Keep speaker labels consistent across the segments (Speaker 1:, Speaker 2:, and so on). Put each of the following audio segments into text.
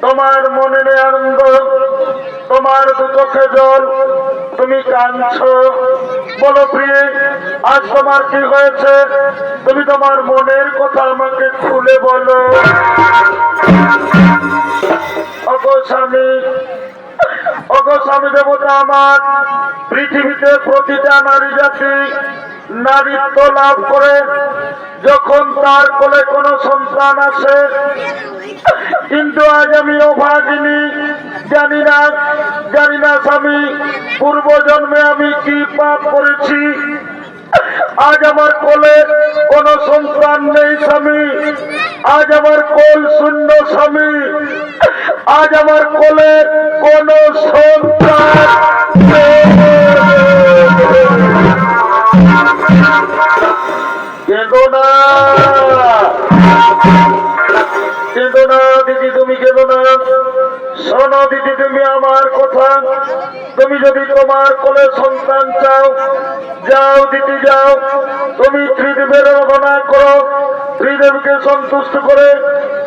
Speaker 1: তোমার মনে আনন্দ, তোমার দু চোখে জল, তুমি কাঁদছো। বলো প্রিয়ে, আজ তোমার কি হয়েছে? তুমি তোমার মনের কথা আমাকে খুলে বলো। ওগো স্বামী, ওগো স্বামী দেবতা আমার, পৃথিবীতে প্রতিটা নারী জাতি নারীত্ব লাভ করে যখন তার কোলে কোনো সন্তান আসে। কিন্তু আজ আমি অভাগিনী, জানি না স্বামী পূর্ব জন্মে আমি কি পাপ করেছি। আজ আমার কোলে কোনো সন্তান নেই স্বামী, আজ আমার কোল শূন্য স্বামী, আজ আমার কোলে কোনো সন্তান কেঁদো না, কেঁদো না দিদি, তুমি কেঁদো না। শোনো দিদি, তুমি আমার কথা, তুমি যদি তোমার কোলে সন্তান চাও, যাও দিদি যাও, তুমি ত্রিদেবের আরাধনা করো, ত্রিদেবকে সন্তুষ্ট করে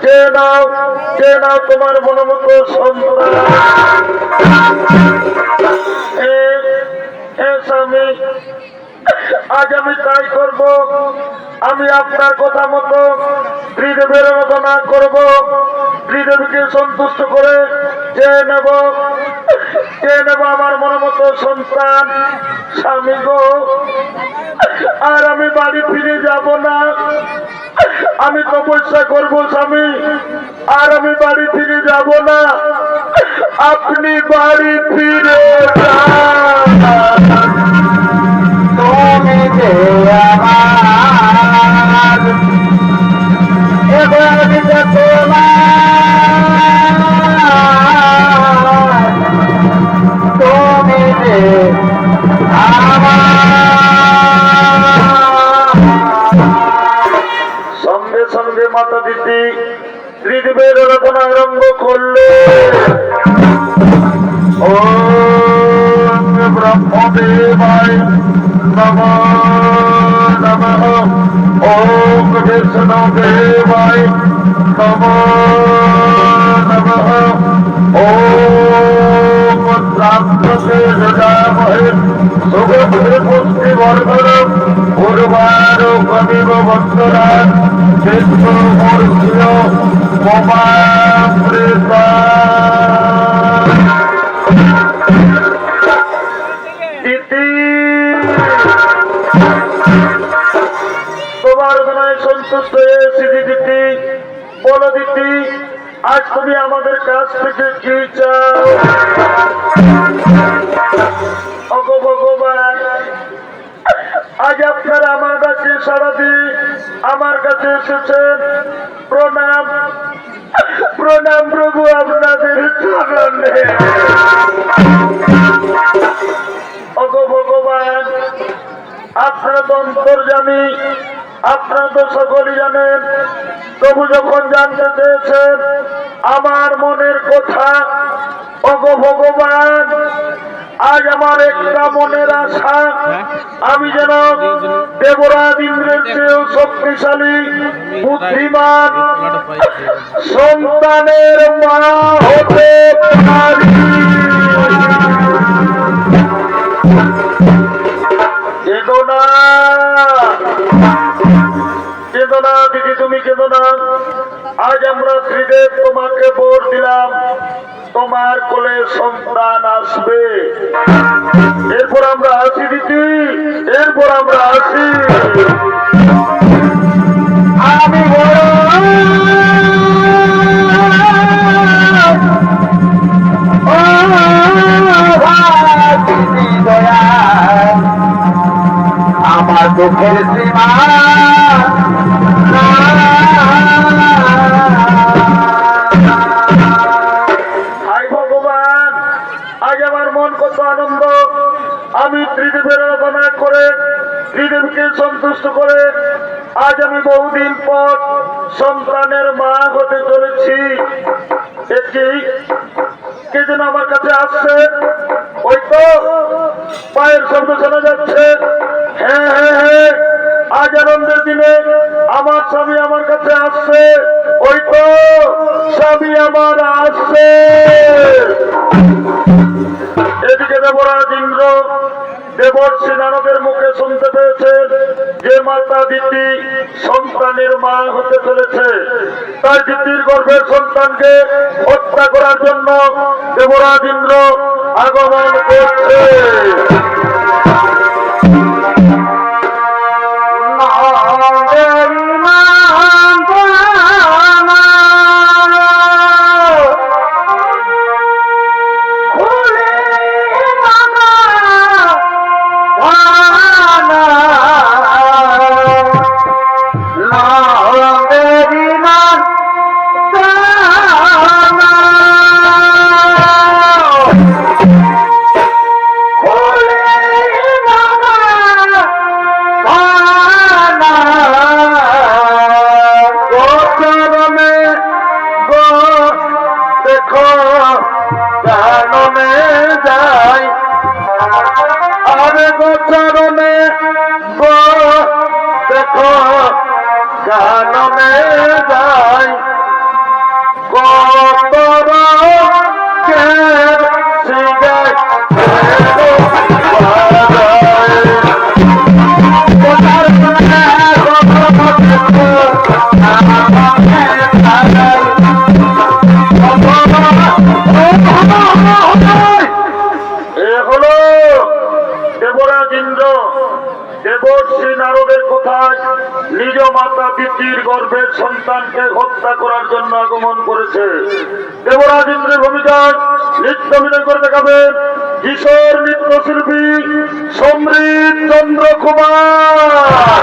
Speaker 1: চেয়ে নাও তোমার মনোমতো সন্তান। স্বামী, আজ আমি তাই করব, আমি আপনার কথা মতো ত্রিদেবের আরাধনা করব, ত্রিদেবীকে সন্তুষ্ট করে চেয়ে নেব আমার মনোমতো সন্তান। স্বামী গো, আর আমি বাড়ি ফিরে যাব না, আমি তপস্যা করব স্বামী, আর আমি বাড়ি ফিরে যাব না, আপনি বাড়ি ফিরে যান। তুমি যে আমার এবার তুমি যে সঙ্গে সঙ্গে মাতা দিদি ত্রিদেবের আরাধনা আরম্ভ করলে। ওম ব্রহ্মদেবায় নমঃ নমঃ, ওম বিষ্ণুদেবায় নমঃ নমঃ, ওম শান্ততে যজামহে সুগন্ধে পুষ্টিবর্ধনম উর্বারুকমিব বন্ধনাৎ বিষ্ণুমূর্তিঃ মমামৃতা। তোমার গণায় সন্তুষ্ট হয়েছি দিদি। বলো দিদি, আজ তুমি আমাদের কাছ থেকে কি চাও? ওগো ভগবান, আজ আপনারা আমার কাছে সারা দিয়ে আমার কাছে এসেছেন। প্রণাম প্রণাম প্রভু আপনাদের চরণে। ওগো ভগবান, আপনারা তো অন্তর্যামী, আপনারা তো সকলেই জানেন, তবু যখন জানতে চেয়েছেন আমার মনের কথা, ওগো ভগবান, আজ আমার একটা মনের আশা, আমি যেন দেবরাজ ইন্দ্রের চেয়েও শক্তিশালী বুদ্ধিমান সন্তানের মা হতে পারি। কেঁদো না, কেঁদো না দিদি, তুমি কেঁদো না। আজ আমরা ত্রিদেব তোমাকে বর দিলাম, তোমার কোলে সন্তান আসবে। এরপর আমরা আসি দিদি, এরপর আমরা আসি। আমি বড় ত্রিদেবকে সন্তুষ্ট করে আজ আমি বহুদিন পর সন্তানের মা হতে চলেছি। একটি কে যেন আমার কাছে আসছে, ওই তো পায়ের শব্দ শোনা যাচ্ছে। হ্যাঁ হ্যাঁ হ্যাঁ, আজ আনন্দের দিনে আমার স্বামী আমার কাছে আসছে। ওই তো স্বামী আমার আসছে। এদিকে দেবরাজ ইন্দ্র দেবর্ষি নারদের মুখে শুনতে পেয়েছেন যে মাতা দিতি সন্তানের মা হতে চলেছে। তাই দিতির গর্ভের সন্তানকে হত্যা করার জন্য দেবরাজ ইন্দ্র আগমন করছে। চরণে দেখো গানমে যাই কতর হলো দেবরাজ ইন্দ্র দেবর্ষি নারদের কথায় নিজ মাতা দিতির গর্ভের সন্তানকে হত্যা করার জন্য আগমন করেছে। দেবরাজ ইন্দ্রের ভূমিকায় নৃত্য অভিনয় করে দেখাবেন কিশোর নৃত্যশিল্পী সমৃদ্ধ চন্দ্র কুমার।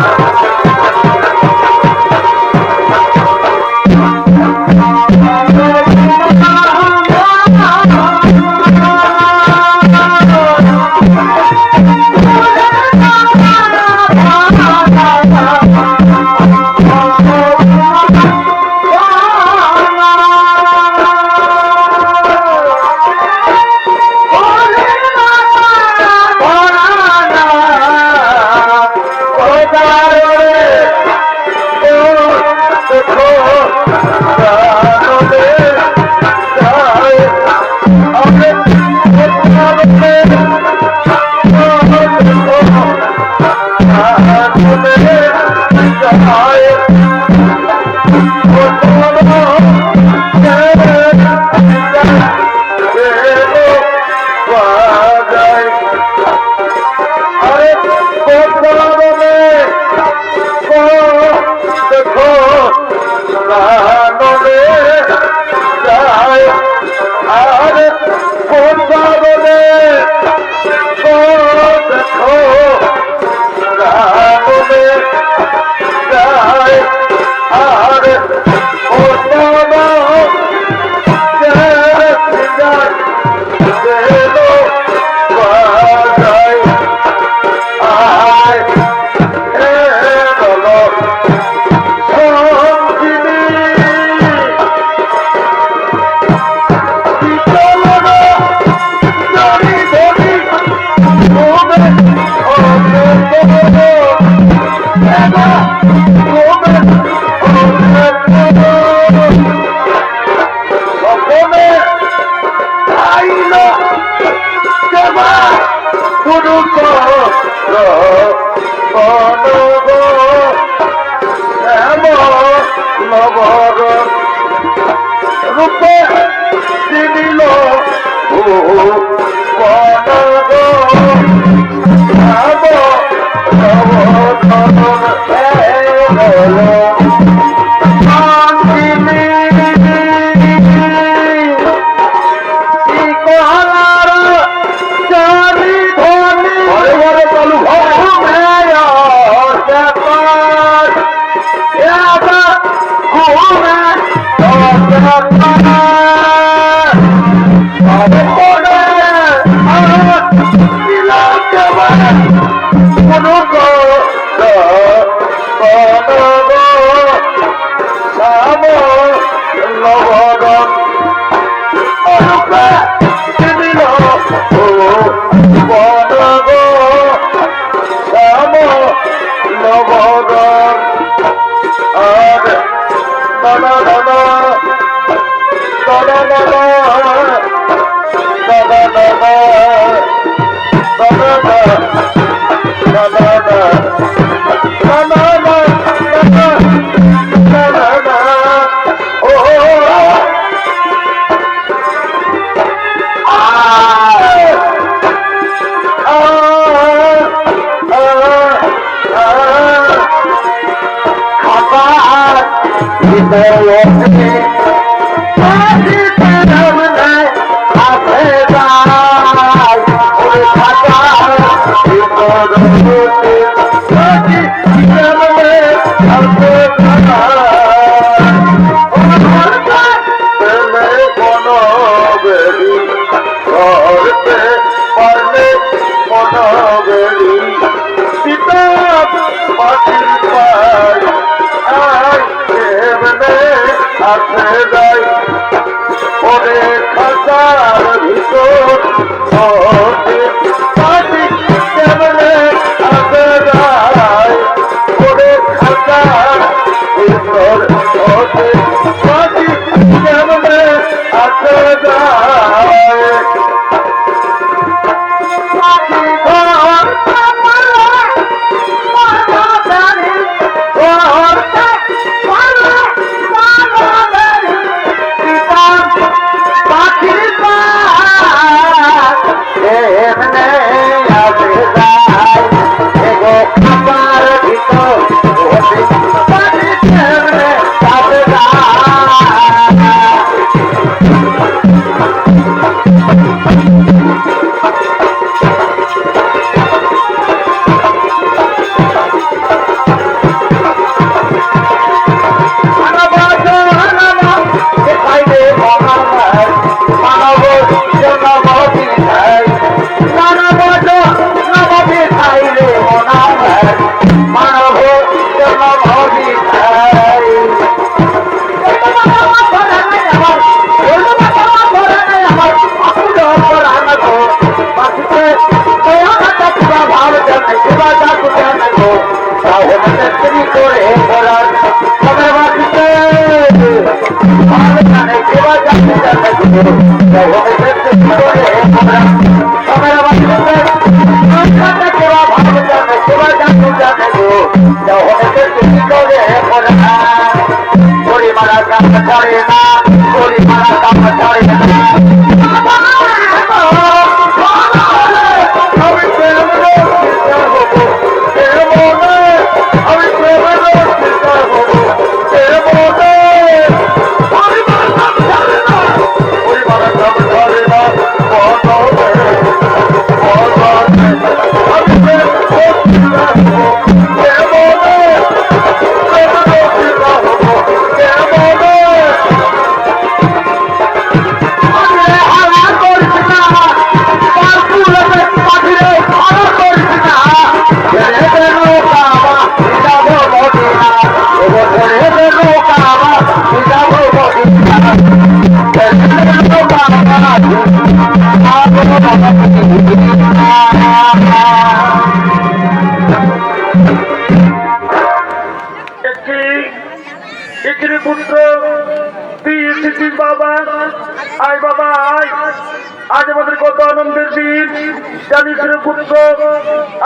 Speaker 1: Oh,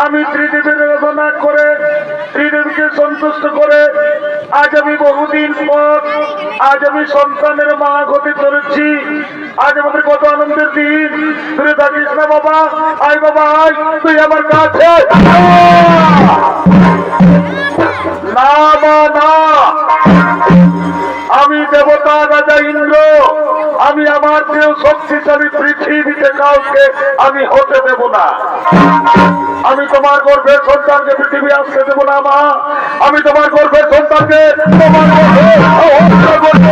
Speaker 1: আমি ত্রিদেবীর আরাধনা করে ত্রিদেবীকে সন্তুষ্ট করে আজ আমি বহুদিন পর আজ আমি সন্তানের মা হতে চলেছি। আজ আমাদের কত আনন্দের দিন। তুই থাকিস না বাবা, আয় বাবা আয়, তুই আমার কাছে। না মা না, আমি দেবতা রাজা ইন্দ্র, আমি আমার কেউ শক্তিশালী পৃথিবীতে কাউকে আমি হতে দেব না। আমি তোমার গর্ভের সন্তানকে পৃথিবী আসতে দেব না মা। আমি তোমার গর্ভের সন্তানকে তোমার গর্ভে হত্যা করব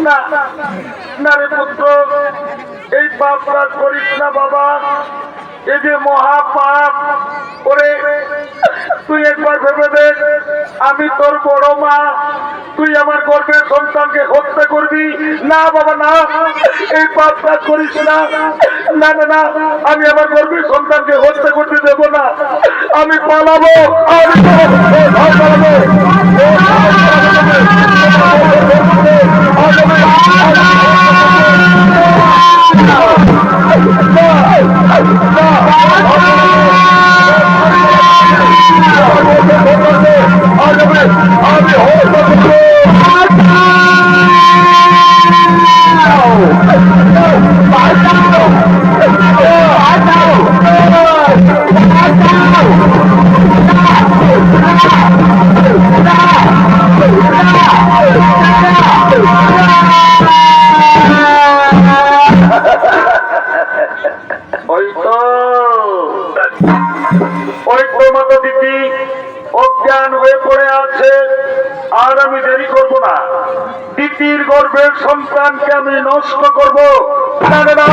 Speaker 1: না। না রে পুত্র, এই পাপ কাজ করিস না বাবা। এই যে মহাপাপ করে তুই একবার ভেবে দেখ, আমি তোর বড় মা, তুই আমার গর্ভের সন্তানকে হত্যা করবি? না বাবা না, এই পাপ কাজ করিস না। না না না, আমি আমার গর্ভের সন্তানকে হত্যা করতে দেব না, আমি পালাবো, আমি পালাবো। ওই তো মাতা দিদি অজ্ঞান হয়ে পড়ে আছে, আর আমি দেরি করব না, দিদির গর্ভের সন্তানকে আমি নষ্ট করব। না না না,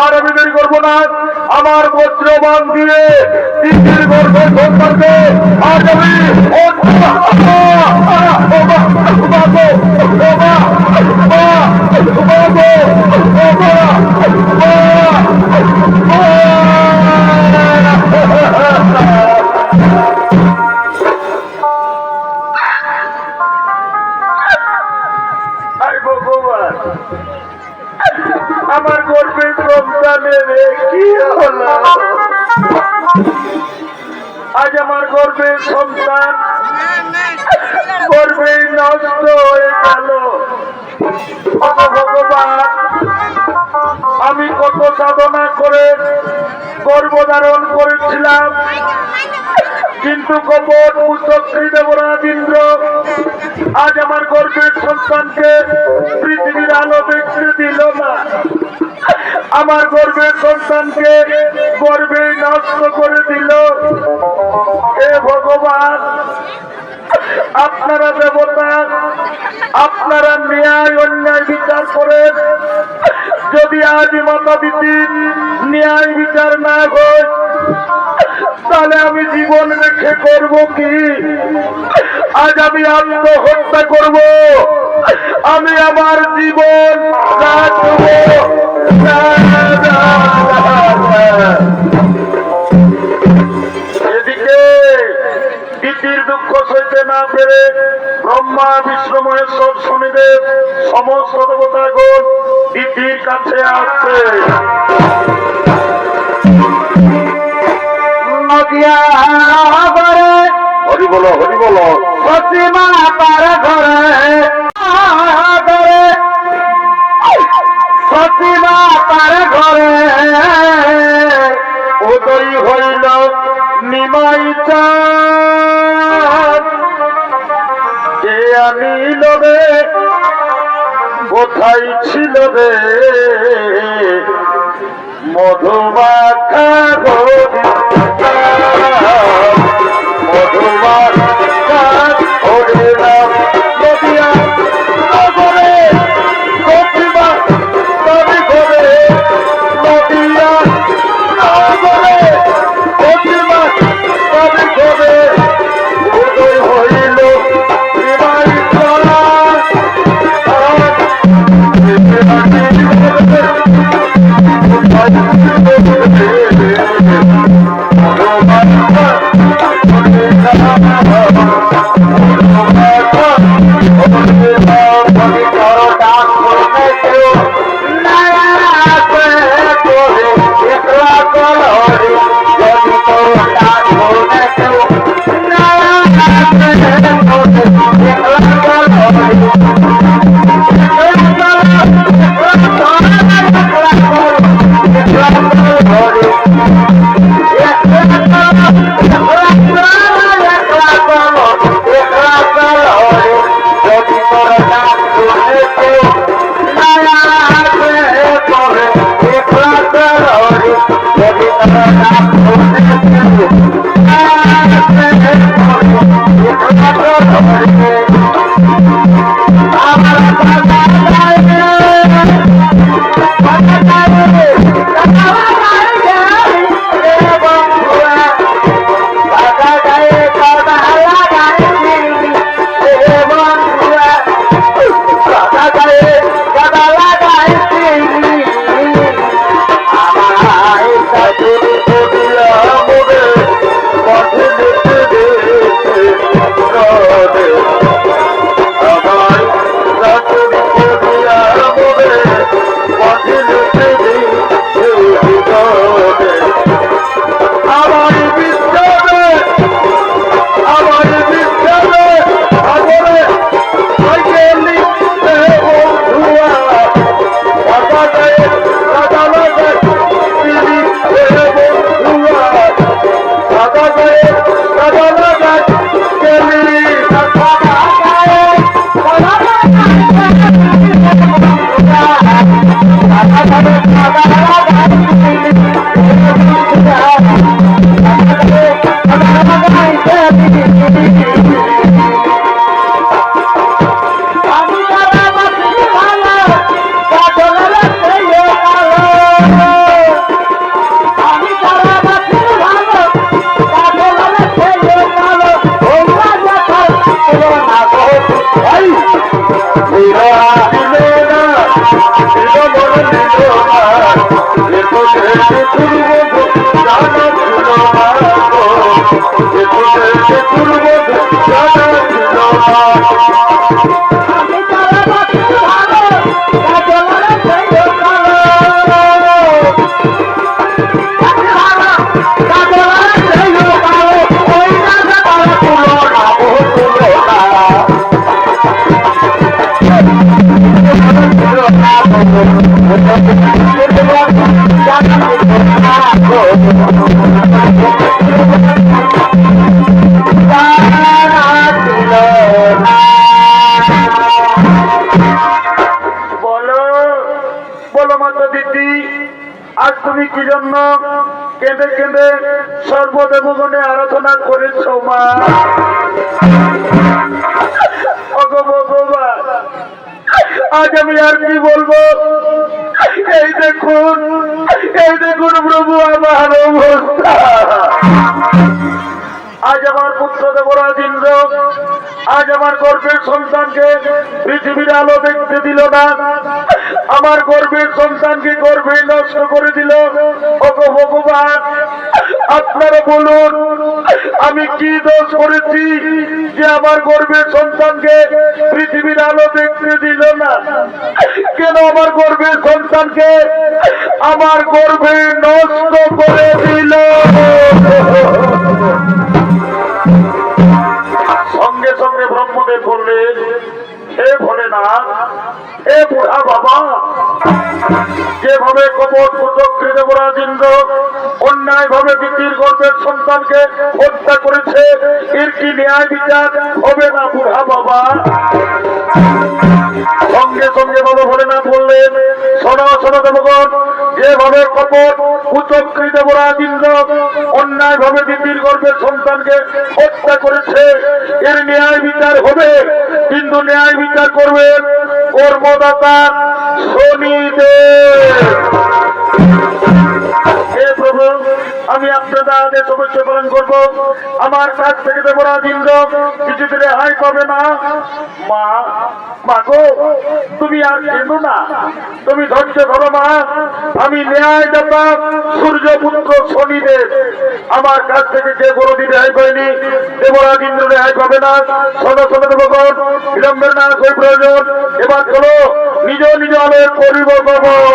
Speaker 1: আর আমি দেরি করব না, আমার বজ্রবাণ দিয়ে দিদির গর্ভের সন্তানকে আজ আমি আমার গর্ভের সন্তানের কি হলো? আজ আমার গর্ভের সন্তান গর্ভে নষ্ট হয়ে গেল। ভগবান, আমি কত সাধনা করে গর্ভধারণ করেছিলাম, কিন্তু কপট কুচক্রী দেবরাজ ইন্দ্র আজ আমার গর্ভের সন্তানকে পৃথিবীর আলো দেখতে দিল না, আমার গর্ভের সন্তানকে গর্ভে নষ্ট করে দিল। হে ভগবান, আপনারা দেবতা, আপনারা ন্যায় অন্যায় বিচার করেন। যদি আজ মাতা দিদির ন্যায় বিচার না হয়, তাহলে আমি জীবন রেখে করব কি? আজ আমি আত্মহত্যা করব, আমি আমার জীবন রাখব। এদিকে দিদির দুঃখ সইতে না পেরে ব্রহ্মা বিষ্ণু মহেশ্বর শনিদেব সমস্ত দেবতাগণ দিদির কাছে আসছে। হরি বলো, হরি বলো। সতীমা তার ঘরে, সতীমা তার ঘরে উদয় হইল নিমাই চাঁদ, কে আনিল রে, কোথায় ছিল রে মধুমাখা মধুমাখা হরিনাম নদিয়া নগরে, প্রতিমা নদী ঘরে নদিয়া নগরে, প্রতিমা নদী ঘরে উদয় হইল নিমাই চাঁদ। আজ তুমি কি জন্য কেঁদে কেঁদে সর্বদেবগণে আরাধনা করেছ মা? ভগবান, আজ আমি আর কি বলবো? এই দেখুন প্রভু আমার অবস্থা। আজ আমার পুত্র দেবরাজ ইন্দ্র আজ আমার গর্ভের সন্তানকে পৃথিবীর আলো দেখতে দিল না, আমার গর্ভের সন্তানকে গর্ভে নষ্ট করে দিল। ওগো ভগবান, আপনারা বলুন আমি কি দোষ করেছি যে আমার গর্ভের সন্তানকে পৃথিবীর আলো দেখতে দিল না? কেন আমার গর্ভের সন্তানকে আমার গর্ভে নষ্ট করে দিল? সঙ্গে সঙ্গে ব্রহ্মদেব বললেন, হে ভোলেনাথ, হে বুড়া বাবা, যেভাবে কপট কুচক্রী দেবরাজ ইন্দ্র অন্যায় ভাবে দিদির গর্ভের সন্তানকে হত্যা করেছে, এর কি ন্যায় বিচার হবে না বুড়া বাবা? সঙ্গে সঙ্গে বাবা ভোলেনাথ বললেন, শোনো শোনো দেবগণ, যেভাবে কপট কুচক্রী দেবরাজ ইন্দ্র অন্যায় ভাবে দিদির গর্ভের সন্তানকে হত্যা করেছে, এর ন্যায় বিচার হবে, কিন্তু ন্যায় বিচার করবেন কর্মদাতা শনিদেব। হে প্রভু, আমি আপনাদের আদেশ অবশ্যই পালন করবো। আমার কাছ থেকে দেবরাজ ইন্দ্র কিছুতে রেহাই পাবে না। মা, মা গো, তুমি আর কেঁদো না, তুমি ধৈর্য ধরো মা। আমি ন্যায়দাতা সূর্যপুত্র শনিদেব, আমার কাছ থেকে যে কোনোদিন রেহাই পায়নি, দেবরাজ ইন্দ্র রেহাই পাবে না। শোনো শোনো দেবগণ, বিলম্বের না কই প্রয়োজন, এবার চলো নিজ নিজ আলোর পরিবর্তন। বলো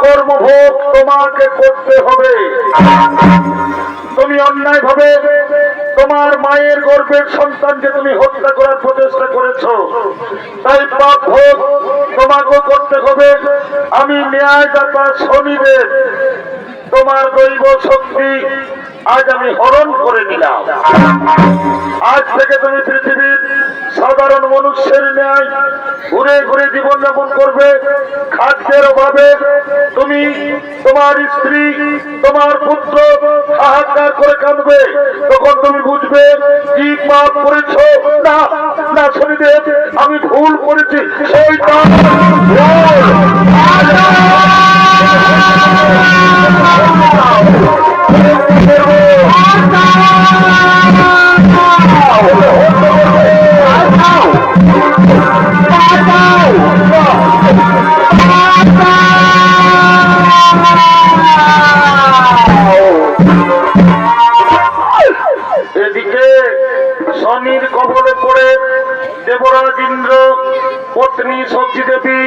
Speaker 1: কর্মভোগ তোমাকে করতে হবে। তুমি অন্যায় ভাবে তোমার মায়ের গর্ভের সন্তানকে তুমি হত্যা করার প্রচেষ্টা করেছো, তাই পাপ ভোগ তোমাকেও করতে হবে। আমি ন্যায়দাতা শনিদেব তোমার দৈব শক্তি আজ আমি হরণ করে নিলাম। আজ থেকে তুমি পৃথিবীর সাধারণ মানুষের ন্যায় ঘুরে ঘুরে জীবনযাপন করবে। খাদ্যের অভাবে তুমি, তোমার স্ত্রী, তোমার পুত্র হাহাকার করে কাঁদবে। তখন তুমি বুঝবে কি পাপ করেছ। না না শনিদেব, আমি ভুল করেছি। শয়তান এদিকে শনির কবলে পড়ে দেবরাজ ইন্দ্র, পত্নী শচী দেবী,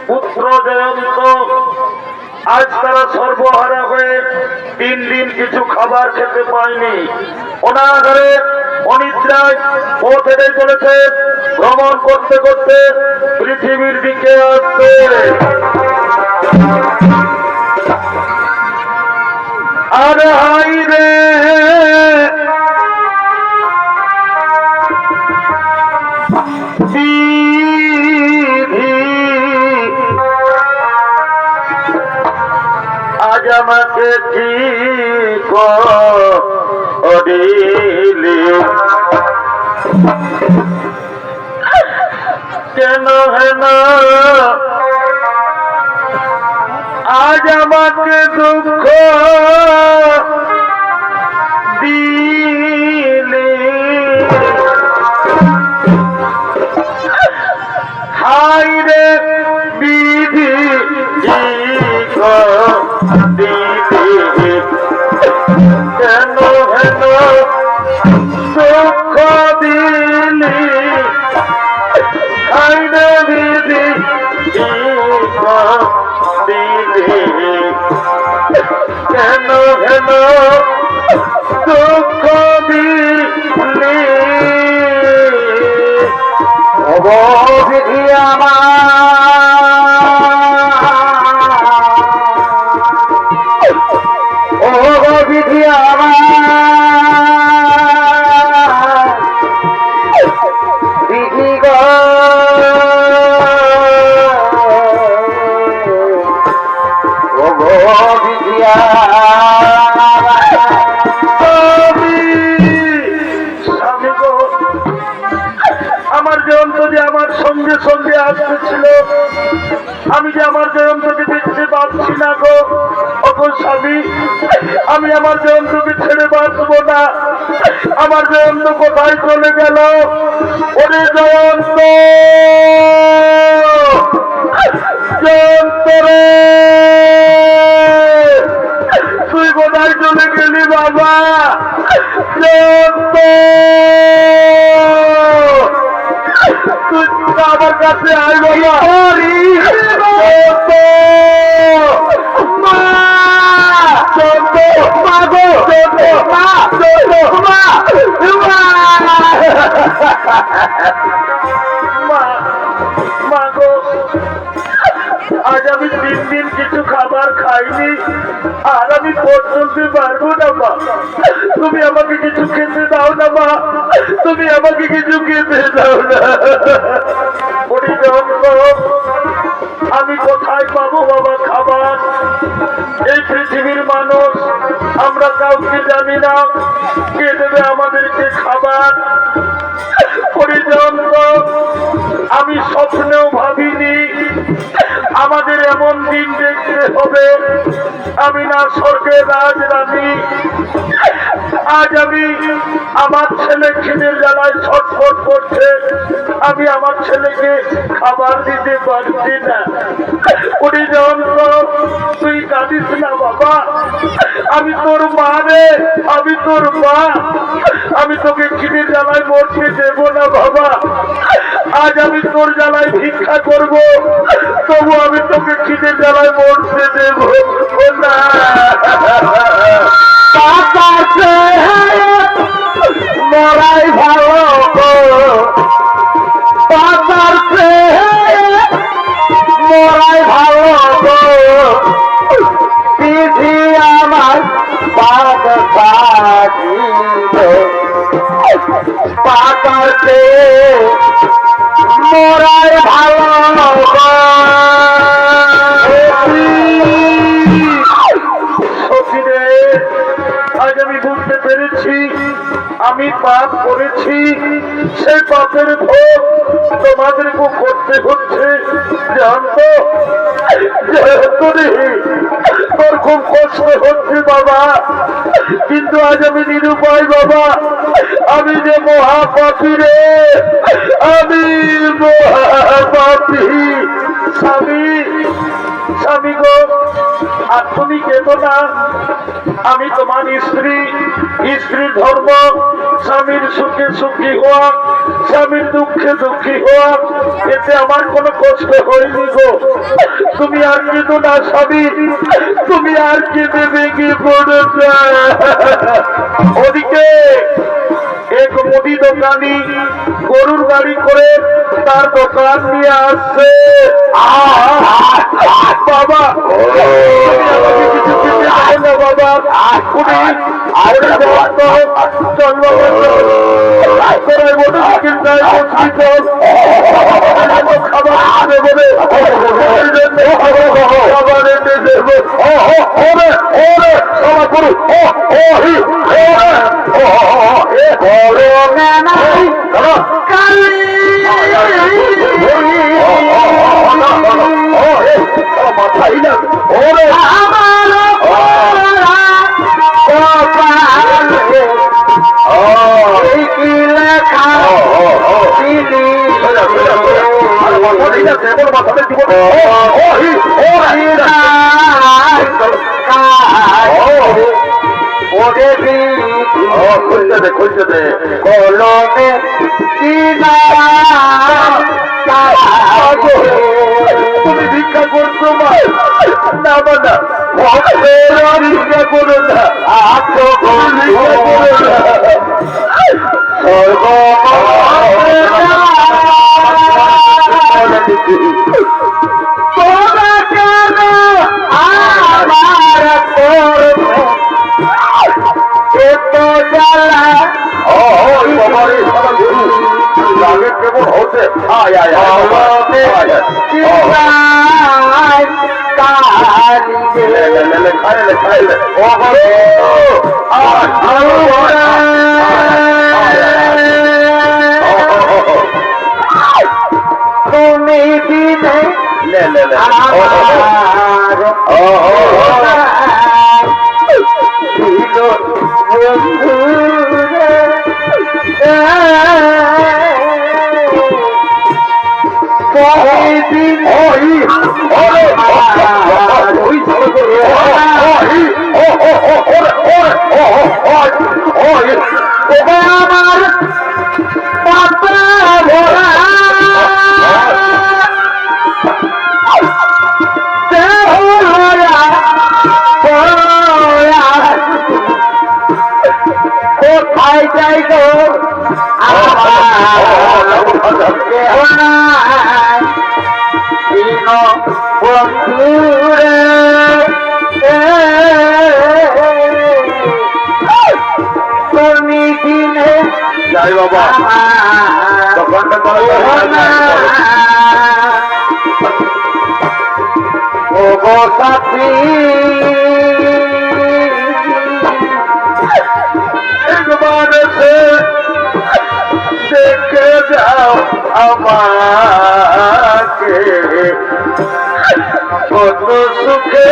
Speaker 1: পুত্র জয়ন্ত আজ তারা সর্বহারা হয়ে 3 দিন কিছু খাবার খেতে পায়নি। অনাহারে অনিদ্রায় পথ হেঁটে চলেছে। ভ্রমণ করতে করতে পৃথিবীর দিকে আসছে। আর হাই রে আজ আমাকে কি করিলি, কেন হেন আজ আমাকে দুঃখ দিলি। হাই রে বিধি দিদি, কেন হেন দুঃখ দিলি। হাই রে বিধি দিদি, কেন হেন দুঃখ দিলি।
Speaker 2: বিধি আমার, ও বিধি আমার, বিধি গো বিধি
Speaker 1: স্বামী গো, আমার জয়ন্ত যে আমার সঙ্গে সঙ্গে আসতেছিল, আমি যে আমার জয়ন্তকে দেখতে পাচ্ছি না গো। ওগো স্বামী, আমি আমার জয়ন্তকে ছেড়ে বাঁচবো না। আমার জয়ন্ত কোথায় চলে গেল? ওরে জয়ন্ত, জয়ন্ত রে, তুই কোথায় চলে গেলি বাবা? জয়ন্ত, তুই আমার কাছে আয় বাবা। আজ আমি 3 দিন কিছু খাবার খাইনি, আর আমি পথ চলতে পারবো না মা। তুমি আমাকে কিছু খেতে দাও না মা, তুমি আমাকে কিছু খেতে দাও না। আমি কোথায় পাবো বাবা খাবার? এই পৃথিবীর মানুষ আমরা কাউকে জানি না, কে দেবে আমাদেরকে খাবার? আমি স্বপ্নেও ভাবিনি আমাদের এমন দিন দেখতে হবে। আমি না স্বর্গের রাজরানী, আজ আমি আমার ছেলে খিদের জ্বালায় ছটফট করছে, আমি আমার ছেলেকে খাবার দিতে পারছি না। তুই কাঁদিস না বাবা, আমি তোর মা রে, আমি তোর মা। আমি তোকে খিদের জ্বালায় মরতে দেব না বাবা। আজ আমি তোর জ্বালায় ভিক্ষা করব, তবু আমি তোকে খিদের জ্বালায় মরতে দেব না।
Speaker 2: মরাই ভালো পাতার মরাই ভালো বিধি আমার বাদ পাতার মরাই ভালো
Speaker 1: সখীরে, আজ আমি বুঝতে পেরেছি আমি পাপ করেছি, সেই পাপের ভোগ তোমাদেরকে করতে হচ্ছে। জানতো তোর খুব কষ্ট হচ্ছে বাবা, কিন্তু আজ আমি নিরুপায় বাবা। আমি যে মহাপাপী রে, আমি মহাপাপী। স্বামী, স্বামী গো, আর তুমি কেঁদো না। আমি তোমার স্ত্রী, স্ত্রীর ধর্ম স্বামীর সুখে সুখী হওয়া, স্বামীর দুঃখে দুঃখী হওয়া, এতে আমার কোনো কষ্ট হয়নি গো। তুমি আর কেঁদো না স্বামী, তুমি আর কেঁদে ভেঙে পড়ো না। ওদিকে এক মুদি দোকানি গরুর গাড়ি করে তার দোকান নিয়ে আসছে। বাবা, তুমি আমাকে কিছু দিতে পারো না বাবা। তুমি মাথাই না খুলতে দে কলমে তুমি ভিক্ষা করছো মা? না বাবা, ভিক্ষা করো না, ভিক্ষা করো না। কেমন হচ্ছে খাইলে
Speaker 2: তুমি দিনে আমার পাতা ভরা কোথায় যাই গো বন্ধুরে তুমি দিনে
Speaker 1: যাই বাবা, দোকানটা
Speaker 2: ও গো সাথী
Speaker 1: একবার এসে দেখে যাও আমাকে, কত সুখে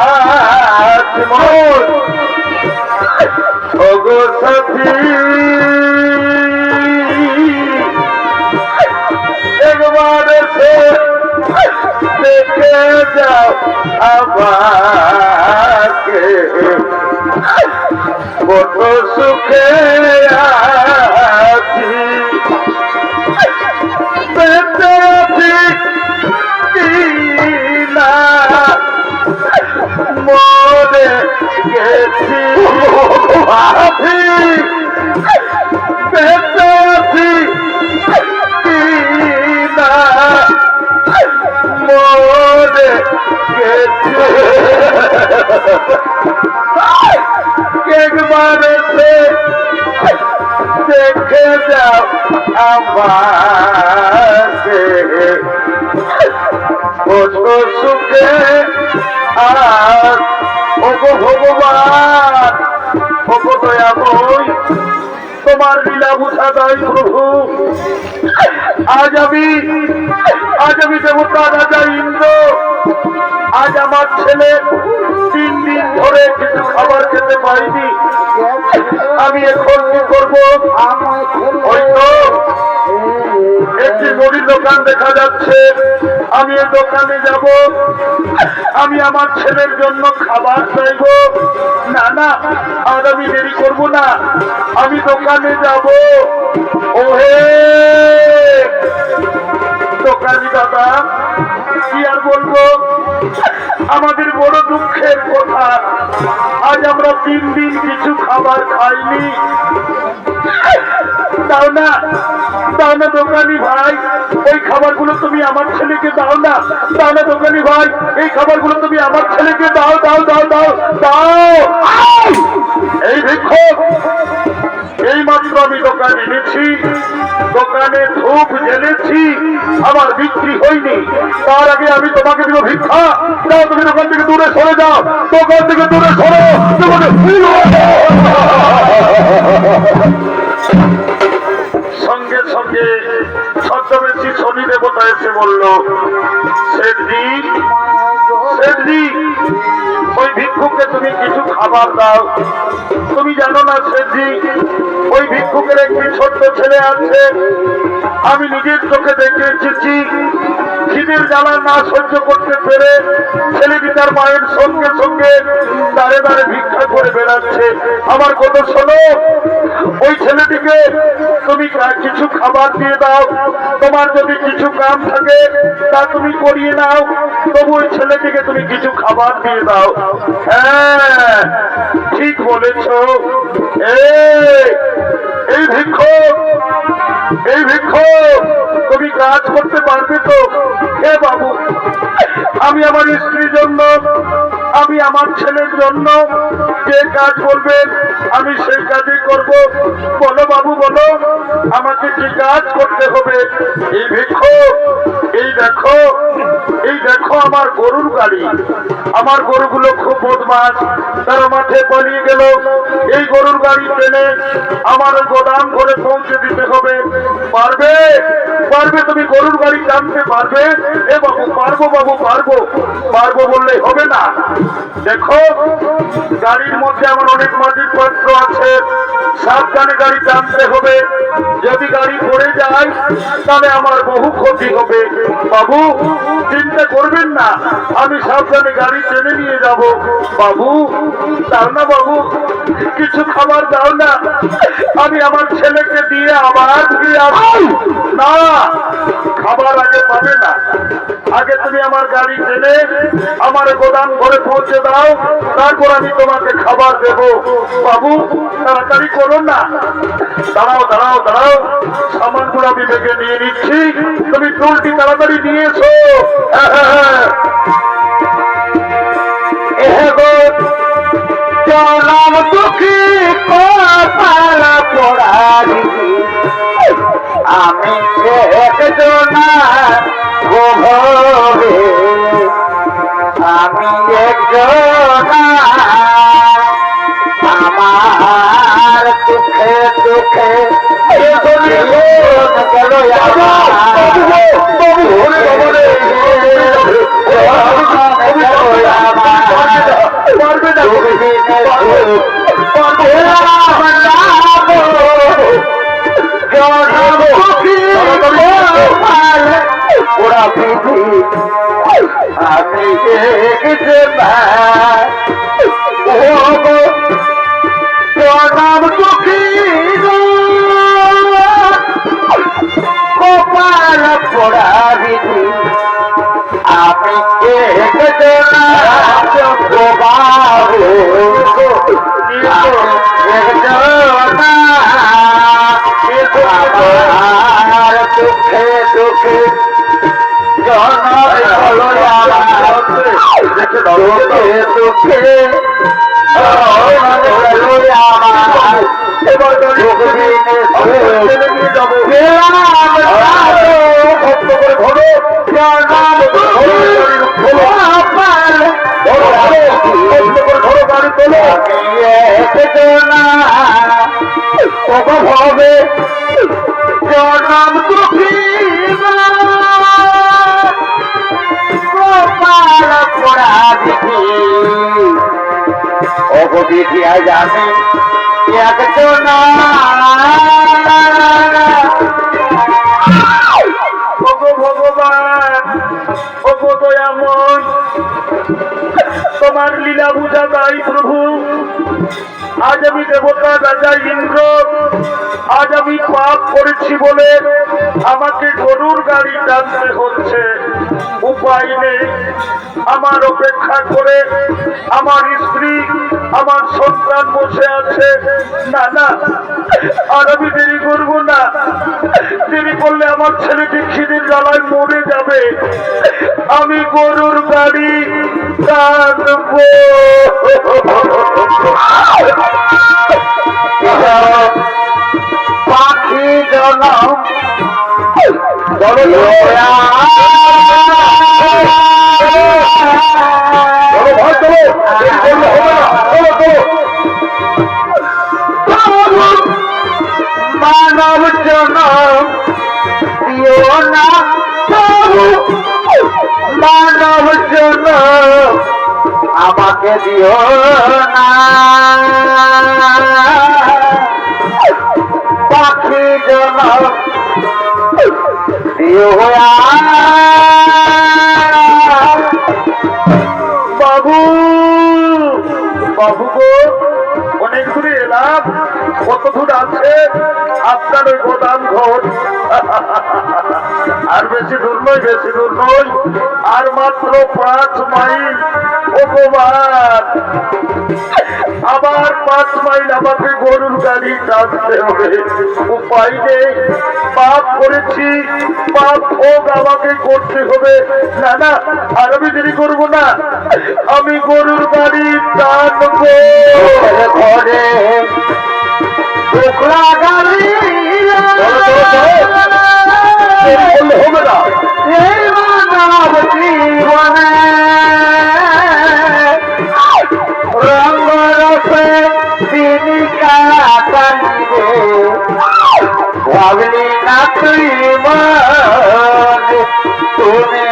Speaker 1: আজ মন। ও গো সাথী, একবার এসে দেখে যাও আমাকে, কত সুখে আছি। আছি বেঁচে আছি কি না মরে গেছে একবার এসে দেখে যাও আমাকে কত সুখে আর ওগো ভগবান ওগো দয়াময় তোমার লীলা বুঝা দেয় প্রভু। আজ আমি দেবতা রাজা ইন্দ্র, আজ আমার ছেলে 3 দিন ধরে কিছু খাবার খেতে পাইনি। আমি এখন কি করবো? হয়তো একটি মুড়ির দোকান দেখা যাচ্ছে, আমি এই দোকানে যাব, আমি আমার ছেলের জন্য খাবার চাইব। না না, আর আমি দেরি করব না, আমি দোকানে যাব। ওহে দোকানি দাদা, কি আর বলবো, আমাদের বড় দুঃখের কথা, আজ আমরা 3 দিন কিছু খাবার খাইনি। দাও না দোকানি ভাই, ওই খাবারগুলো তুমি আমার ছেলেকে দাও না। দাও না দোকানি ভাই, এই খাবারগুলো তুমি আমার ছেলেকে দাও দাও দাও দাও দাও। এই ভিক্ষুক, এই মাত্র আমি দোকানে এনেছি, দোকানে ধূপ জ্বেলেছি, আমার বিক্রি হয়নি, তার আগে আমি তোমাকে দিব ভিক্ষা। যাও, তুমি দোকান থেকে দূরে সরে যাও, দোকান থেকে দূরে সরো। সঙ্গে সঙ্গে ছদ্মবেশী শনি দেবতা এসে বলল, শেঠজি ওই ভিক্ষুককে তুমি কিছু খাবার দাও। তুমি জানো না শেঠজি, ওই ভিক্ষুকের একটি ছোট্ট ছেলে আছে, আমি নিজের চোখে দেখে এসেছি। খিদের জ্বালা না সহ্য করতে পেরে ছেলেটি তার মায়ের সঙ্গে সঙ্গে দাঁড়ে দাঁড়ে ভিক্ষা করে বেড়াচ্ছে। আমার কথা শোনো, ওই ছেলেটিকে তুমি কিছু খাবার দিয়ে দাও। তোমার যদি কিছু কাম থাকে তা তুমি করিয়ে নাও, তবু ওই ছেলেটিকে তুমি কিছু খাবার দিয়ে দাও। হ্যাঁ, ঠিক বলেছ। এই ভিক্ষুক তুমি কাজ করতে পারবে তো? হে বাবু, আমি আমার স্ত্রীর জন্য, আমি আমার ছেলের জন্য যে কাজ বলবেন আমি সেই কাজই করব। বলো বাবু, বলো আমাকে কি কাজ করতে হবে? এই ভিক্ষুক, এই দেখো আমার গরুর গাড়ি, আমার গরুগুলো খুব বদমাশ, তারা মাঠে পালিয়ে গেল। এই গরুর গাড়ি টেনে আমার গোদাম ঘরে পৌঁছে দিতে হবে। পারবে তুমি গরুর গাড়ি টানতে পারবে? এ বাবু, পারবো বাবু, পারবো বললেই হবে না। দেখো, গাড়ির মধ্যে আমার অনেক মাটির পাত্র আছে, সাবধানে গাড়ি টানতে হবে। যদি গাড়ি পড়ে যায় তাহলে আমার বহু ক্ষতি হবে। বাবু চিন্তা করবেন না, আমি সাবধানে গাড়ি টেনে নিয়ে যাব। বাবু দাও না, বাবু কিছু খাবার দাও না, আমি আমার ছেলেকে দিয়ে আবার ফিরে আসবো। না, খাবার আগে পাবে না, আগে তুমি আমার গাড়ি টেনে আমার গোদাম ঘরে পৌঁছে দাও, তারপর আমি তোমাকে খাবার দেব। বাবু তাড়াতাড়ি করো না। দাঁড়াও, সামানগুলো আমি ভেঙে নিয়ে নিচ্ছি, তুমি টুলটি তাড়াতাড়ি নিয়ে এসো।
Speaker 2: চলাম দুঃখী কপাল পোড়ারি, আমি একজনা গোভরে, আমি একজনা, আমার দুঃখে দুঃখে ওরা বিধি আমি নাম দুঃখী গোপাল পোড়া বিধি, আমি একজনা গোপাল দুঃখে দুঃখে জনম হলো আমার দুঃখে দুঃখে জনম হলো আমার এবার দুঃখ দিনে হবে জনম দুঃখী গোপাল পোড়া দিদি অগবিধি আজ আমি একজন
Speaker 1: ওগো ভগবান, ওগো দয়াময়, তোমার লীলা বুঝা তাই প্রভু। আজ আমি দেবতা রাজা ইন্দ্র, আজ আমি পাপ করেছি বলে আমাকে গরুর গাড়ি টানতে হচ্ছে। উপায় নেই, আমার অপেক্ষা করে আমার স্ত্রী আমার সন্তান বসে আছে। না না, আর আমি দেরি করবো না। দেরি করলে আমার ছেলেটি খিদের জ্বালায় মরে যাবে। আমি গরুর গাড়ি টানবো।
Speaker 2: পাখি জনম মানব জনম দিও না মানব জনম আমাকে দিও না পাখি জনম দিও
Speaker 1: বাবু, বাবু গো, অনেক দূরে এলাম। কত দূর আছে আপনার ওই গোদাম ঘর? আর বেশি দূর নয়, বেশি দূর নয়, আর মাত্র 5 মাইল। ভগবান, আবার 5 মাইল আমাকে গরুর গাড়ি টানতে হবে। উপায় নেই, পাপ করেছি, পাপ ভোগ আমাকে করতে হবে। না না, আর আমি দেরি করবো না, আমি গরুর গাড়ি টানবো।
Speaker 2: ঘরে শুক্লা গাড়ি
Speaker 1: হবে না।
Speaker 2: এই মানব জীবনে রঙ রসে তিনি কাটাইবে ভাবলি না তুই মনে তুমি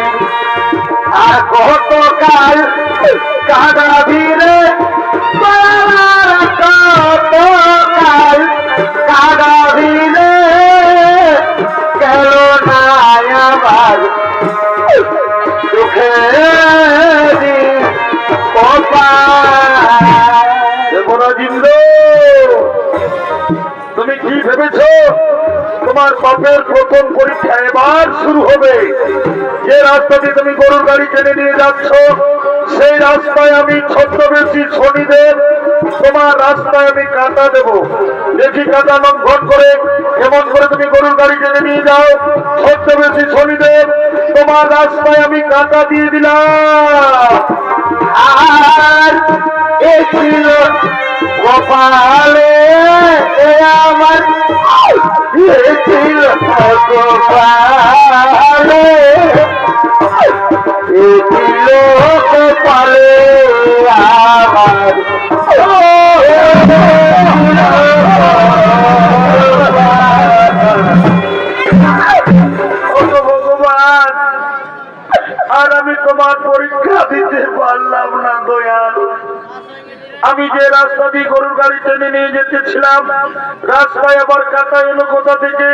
Speaker 2: আর কতকাল কাঁদাবি রে কতকাল কাঁদাবি রে গেল না আবার দুঃখে
Speaker 1: দেবরাজিন্দ্র, তুমি কি ভেবেছ তোমার পাপের প্রথম পরীক্ষা এবার শুরু হবে? যে রাস্তা দিয়ে তুমি গরুর গাড়ি টেনে নিয়ে যাচ্ছ, সেই রাস্তায় আমি ছদ্মবেশী শনিদেব তোমার রাস্তায় আমি কাঁটা দেব। দেখি কাঁটা লঙ্ঘন করে কেমন করে তুমি গরুর গাড়ি টেনে নিয়ে যাও। ছদ্মবেশী শনিদেব তোমার রাস্তায় আমি কাঁটা দিয়ে দিলাম।
Speaker 2: আর এ ছিল গোপালে আমার এ ছিল গোপালে এ ছিল গোপালে আমার
Speaker 1: ভগবান, আর আমি তোমার পরীক্ষা দিতে পারলাম না দয়াল। আমি যে রাস্তা দিয়ে গরুর গাড়ি টেনে নিয়ে যেতেছিলাম, রাস্তায় আবার কাঁটা এলো কোথা থেকে?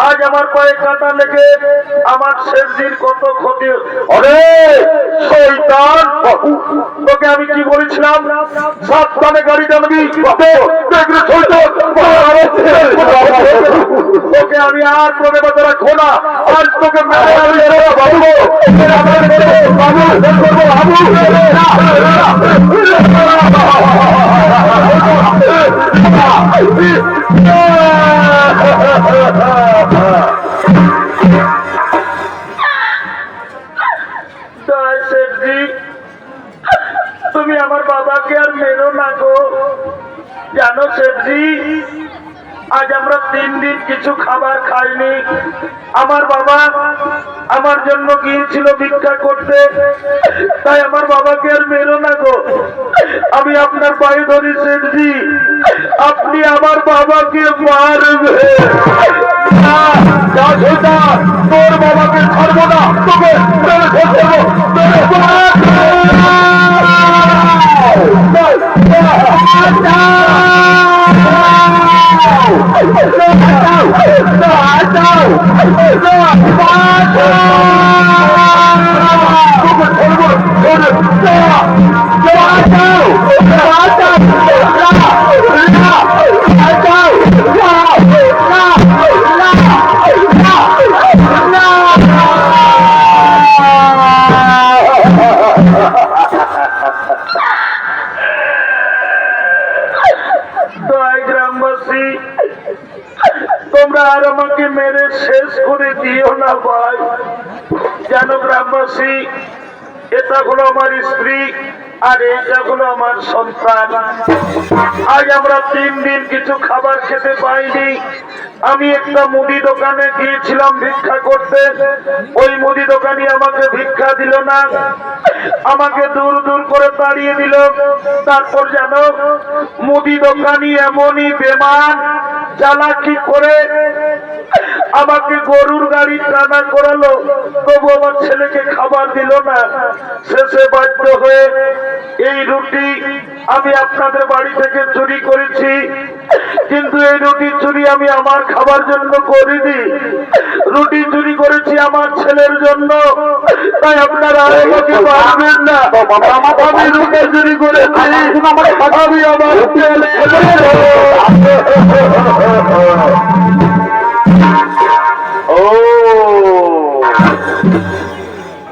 Speaker 1: আজ আমার পায়ে কাঁটা লেগে আমার শেরজির কত ক্ষতি। আরে শয়তান, তোকে আমি কি বলেছিলাম? সাবধানে গাড়ি চালাবি। তোকে আমি আর করে বাজার রাখবো না। আজ তোকে বাবু মেরো না গো। জানো শেঠজি, আজ আমরা 3 দিন কিছু খাবার খাইনি। আমার বাবা আমার জন্য গিয়েছিল ভিক্ষা করতে, তাই আমার বাবাকে আর মেরো না গো। আমি আপনার পায়ে ধরি শেঠজি, আপনি আমার বাবাকে মারবে না। তোর বাবাকে ছাড়বো না, তোকে মেরে ফেলবো, মেরে গ্রামবাসী, তোমরা আর আমাকে মেরে শেষ করে দিও না ভাই। জানো গ্রামবাসী, এটা হলো আমার স্ত্রী আর এটা হলো আমার সন্তান। আজ আমরা 3 দিন কিছু খাবার খেতে পাইনি। আমি একটা মুদি দোকানে গিয়েছিলাম ভিক্ষা করতে, ওই মুদি দোকানি আমাকে ভিক্ষা দিল না, আমাকে দূর দূর করে তাড়িয়ে দিল। তারপর জানো, মুদি দোকানি এমনই বেমান চালাকি করে আমাকে গরুর গাড়ি টানা করালো, তবু আমার ছেলেকে খাবার দিল না। শেষে বাধ্য হয়ে এই রুটি আমি আপনাদের বাড়ি থেকে চুরি করেছি, কিন্তু এই রুটি চুরি আমি আমার খাবার জন্য করিনি, রুটি চুরি করেছি আমার ছেলের জন্য। তাই আপনারা আমাকে মারবেন না। আমি রুটি চুরি করেছি, আমি আমার ছেলে। ও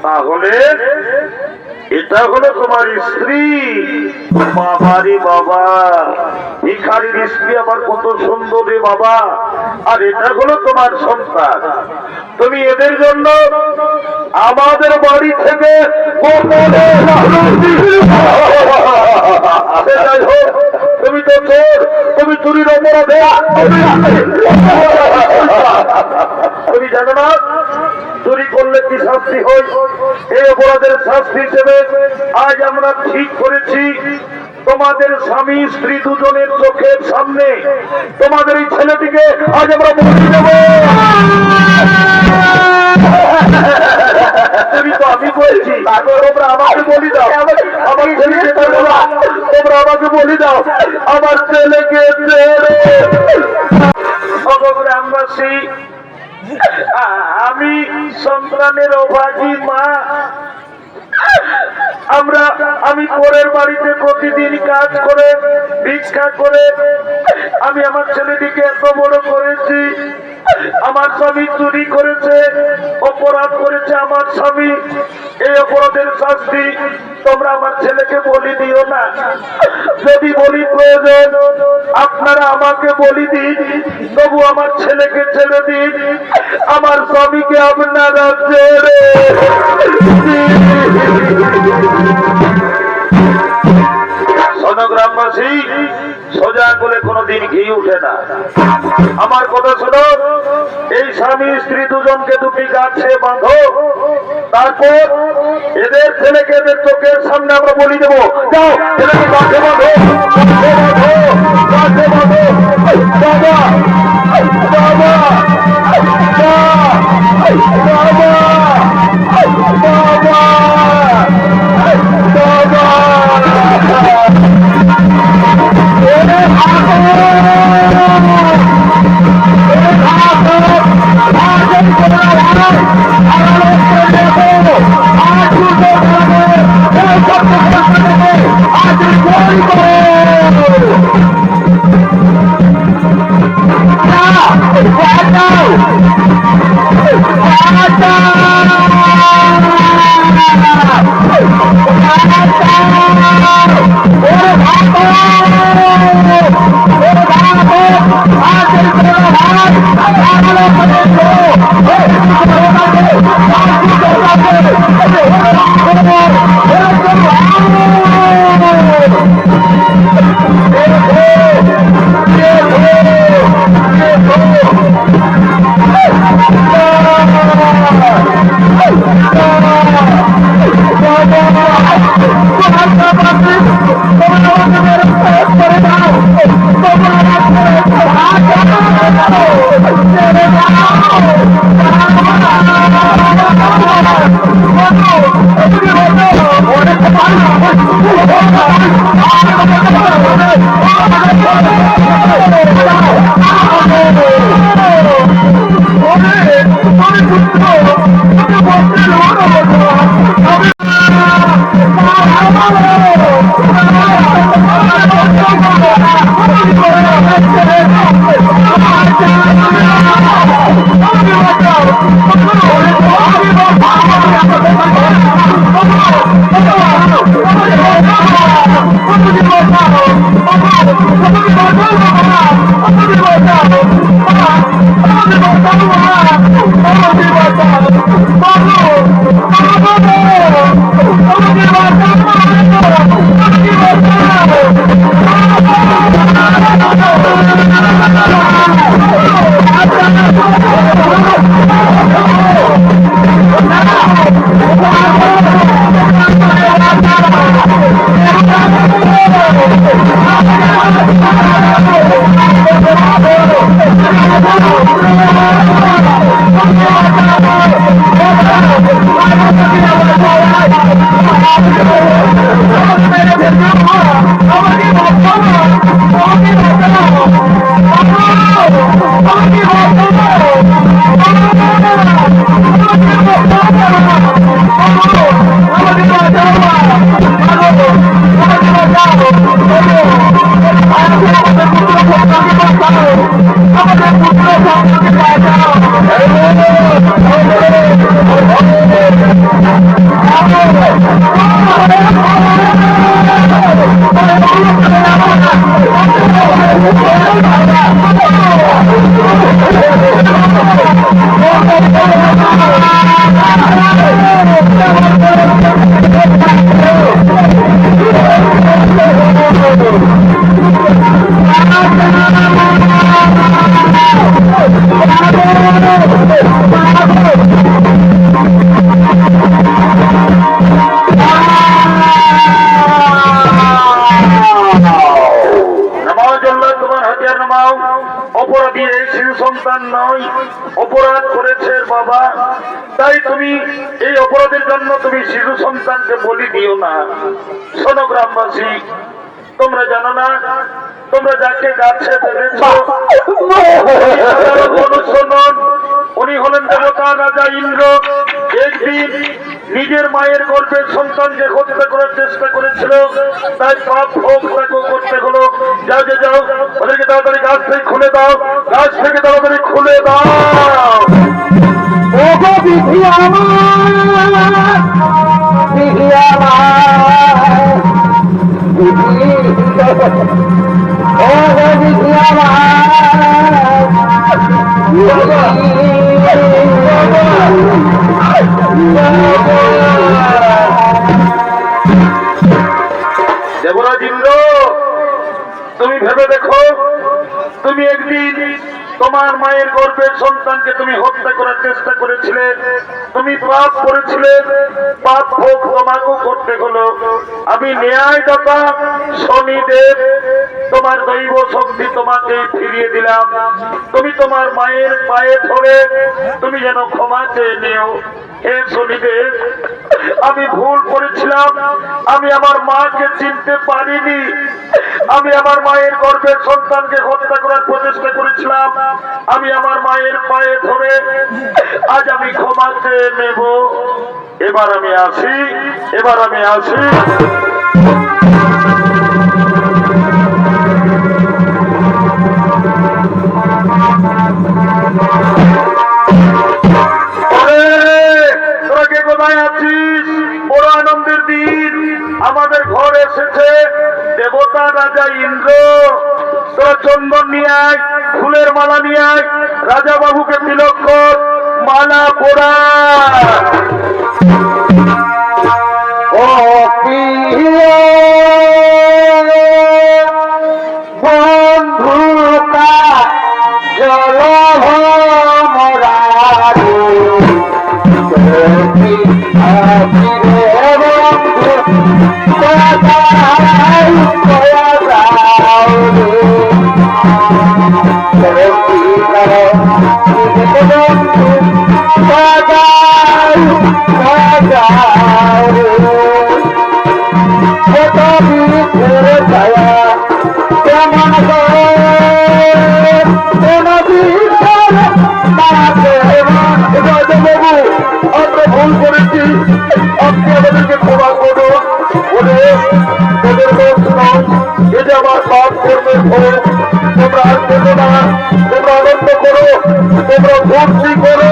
Speaker 1: তাহলে এটা হলো তোমার স্ত্রী। বাবারে বাবা, ভিখারির স্ত্রী আবার কত সুন্দর রে বাবা। আর এটা হলো তোমার সন্তান। তুমি এদের জন্য আমাদের বাড়ি থেকে যাই হোক, তুমি তো চোর, তুমি চুরির অপরাধে। তুমি জানো না চুরি করলে কি শাস্তি হয়? এই অপরাধের শাস্তি হিসেবে আজ আমরা ঠিক করেছি, তোমাদের স্বামী স্ত্রী দুজনের চোখের সামনে তোমাদের এই ছেলেটিকে আজ আমরা বলি দেব। তুমি তো আমি বলছি, তোমরা আমাকে বলি দাও, আমার ছেলেকে তোমরা আমাকে বলি দাও, আমার ছেলেকে গ্রামবাসী, আমি সন্তানের অভাগী মা। আমি পরের বাড়িতে প্রতিদিন কাজ করে ভিক্ষা করে আমি আমার ছেলেটিকে এত বড় করেছি। আমার স্বামী চুরি করেছে, অপরাধ করেছে আমার স্বামী। এই অপরাধের শাস্তি তোমরা আমার ছেলেকে বলি দিও না। যদি বলি প্রয়োজন আপনারা আমাকে বলি দিন, তবু আমার ছেলেকে ছেড়ে দিন, আমার স্বামীকে আপনারা ছেড়ে গ্রামবাসী, সোজা করে কোনোদিন ঘি উঠে না। আমার কথা শোনো, এই স্বামী স্ত্রী দুজনকে দুটি গাছে বাঁধো, তারপর এদের ছেলেকে এদের চোখের সামনে আমরা বলি দেবো, যাও ছেলেকে গাছে বাঁধো, গাছে বাঁধো, বাবা বাবা অপরাধী এই শিশু সন্তান নয়, অপরাধ করেছে বাবা। তাই তুমি এই অপরাধের জন্য তুমি শিশু সন্তানকে বলি দিও না। শোনো গ্রামবাসী, তোমরা জানো না, তোমরা যাকে গাছে বেঁধেছ মনুষ্য নন, উনি হলেন দেবতা রাজা ইন্দ্র। একদিন নিজের মায়ের গর্ভের সন্তানকে হত্যা করার চেষ্টা করেছিল, তাই পাপ ভোগ তাকেও করতে হলো। যাও যে যাও, ওদেরকে তাড়াতাড়ি গাছ থেকে খুলে দাও, গাছ থেকে তাড়াতাড়ি খুলে দাও।
Speaker 2: ওগো বিধি আমার, বিধি আমার, বিধি, ওগো বিধি আমার,
Speaker 1: দেবরাজ ইন্দ্র, তুমি ভেবে দেখো, তুমি একদিন তোমার মায়ের গর্ভের সন্তানকে তুমি হত্যা করার চেষ্টা করেছিলে, তুমি পাপ করেছিলে, পাপ ভোগ তোমাকেও করতে হলো। আমি ন্যায়দাতা শনিদেব তোমার দৈব শক্তি তোমাকে ফিরিয়ে দিলাম। তুমি তোমার মায়ের পায়ে ধরে তুমি যেন ক্ষমা চেয়ে নিও। হে শনিদেব, আমি ভুল করেছিলাম, আমি আমার মাকে চিনতে পারিনি, আমি আমার মায়ের গর্ভের সন্তানকে হত্যা করার প্রচেষ্টা করেছিলাম। আমি আমার মায়ের পায়ে ধরে আজ আমি ক্ষমা চেয়ে নেব। এবার আমি আসি, এবার আমি আসি। তোরা কে কোথায় আছিস? বড় আনন্দের দিন, আমাদের ঘর এসেছে দেবতা রাজা ইন্দ্র। তোরা চন্দন নিয়ে আয়, ফুলের মালা নিয়ে আয়, রাজা বাবুকে তিলক কর, মালা পরা।
Speaker 2: ও প্রিয় বন্ধুকা জল ভরা
Speaker 1: ভুল করেছি, আপনি আমাদেরকে ক্ষমা করুন। বলে তোদের দোষ নয়, এটা আমার পাপ কর্মের ফল। তোমরা আর দেবো না, তোমরা আনন্দ করো, তোমরা ভক্তি করো।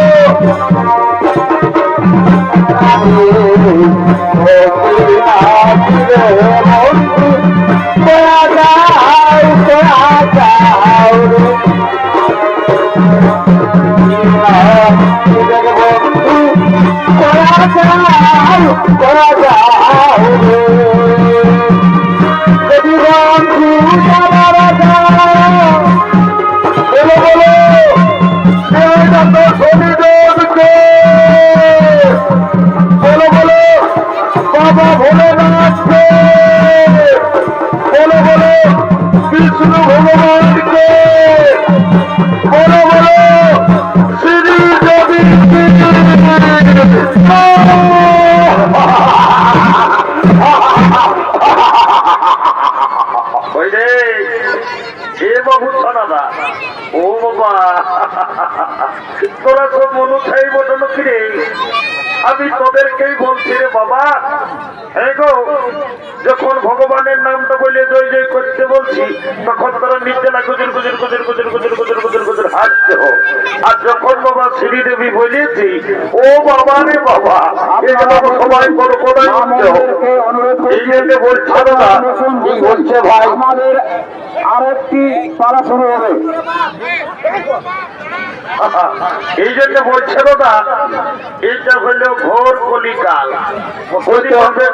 Speaker 1: বাবা ভোলেনাথকে বলো, বলো বিষ্ণু ভগবানকে বলো, বলো শ্রী দেবী। এ বাবু দাদা, ও বাবা তোরা তো মনু খাই বটন কিরে, আমি তোদেরকেই বলছি রে বাবা। হ্যাঁ গো, যখন ভগবানের নামটা বলে জয় জয় করতে বলছি, তখন তারা নিচে না গুজর গুজর গুজর গুজর গুজর গুজর গুজর গুজর হাসতে হোক। আর যখন বাবা শ্রীদেবী বলেছি, ও বাবা রে বাবা, এই যে বাবা সবাই বড় কোথায় করতে হোক। এই যে বলছে দাদা, কি বলছে ভাই,
Speaker 2: আমাদের আরেকটি পালা শুরু হবে।
Speaker 1: এই জন্য বলছে দাদা, এইটা হইল ঘোর কলিকাল।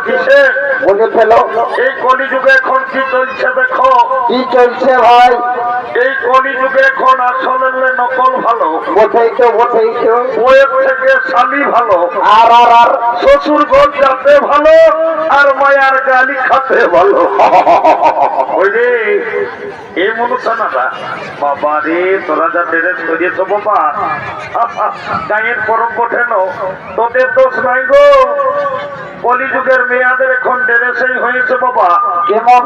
Speaker 1: কিসে
Speaker 2: বলে ফেলো,
Speaker 1: এই কলিযুগে এখন কি চলছে দেখো।
Speaker 2: কি চলছে ভাই?
Speaker 1: এই কলিযুগে এখন আসলে নকল ভালো,
Speaker 2: বটেই তো, বটেই তো।
Speaker 1: বইয়ের থেকে স্বামী ভালো,
Speaker 2: আর আর আর
Speaker 1: শ্বশুর ঘর যাতে ভালো, আর মায়ার গালি খাতে ভালো। ওই রে এই মনুষ্য না বাবা রে, তোরা যা ড্রেস করিয়েছ বাবা, গায়ের পরম কঠেন, তোদের দোষ নাই গো। কলিযুগের মেয়াদের এখন ড্রেসেই হয়েছে বাবা।
Speaker 2: কেমন?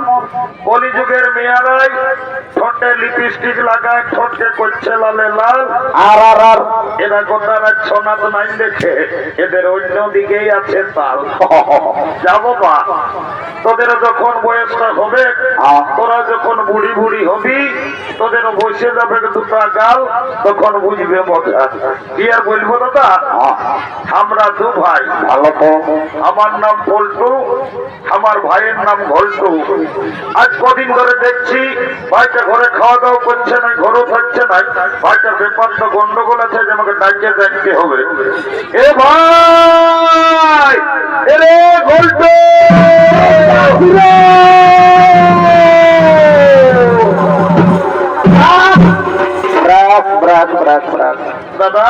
Speaker 1: কলিযুগের মেয়ারাই ঠোঁটে লিপস্টিক লাগায়, ঠোঁটকে করছে লালে লাল।
Speaker 2: আর আর আর
Speaker 1: এরা গোটা রাত সোনাত নাই দেখে এদের অন্য দিকেই আছে তাল। যা বাবা, তোদের যখন বয়সটা হবে, তোরা যখন বুড়ি বুড়ি হবি, তোদের বসে যাবে দুটা গাল, তখন বুঝবে মজা। কি আর বলবো দাদা, আমরা দু ভাই,
Speaker 2: ভালো তো।
Speaker 1: আমার নাম পল্টু, আমার ভাইয়ের নাম ঘল্টু। আজ কদিন ধরে দেখছি ভাইটা ঘরে খাওয়া দাওয়া করছে না, ঘরও থাকছে না। ভাইটার ব্যাপারটা গন্ডগোল আছে, যে আমাকে ডাকিয়ে দেখতে হবে। এ ভাই, এরে ঘল্টু, দাদা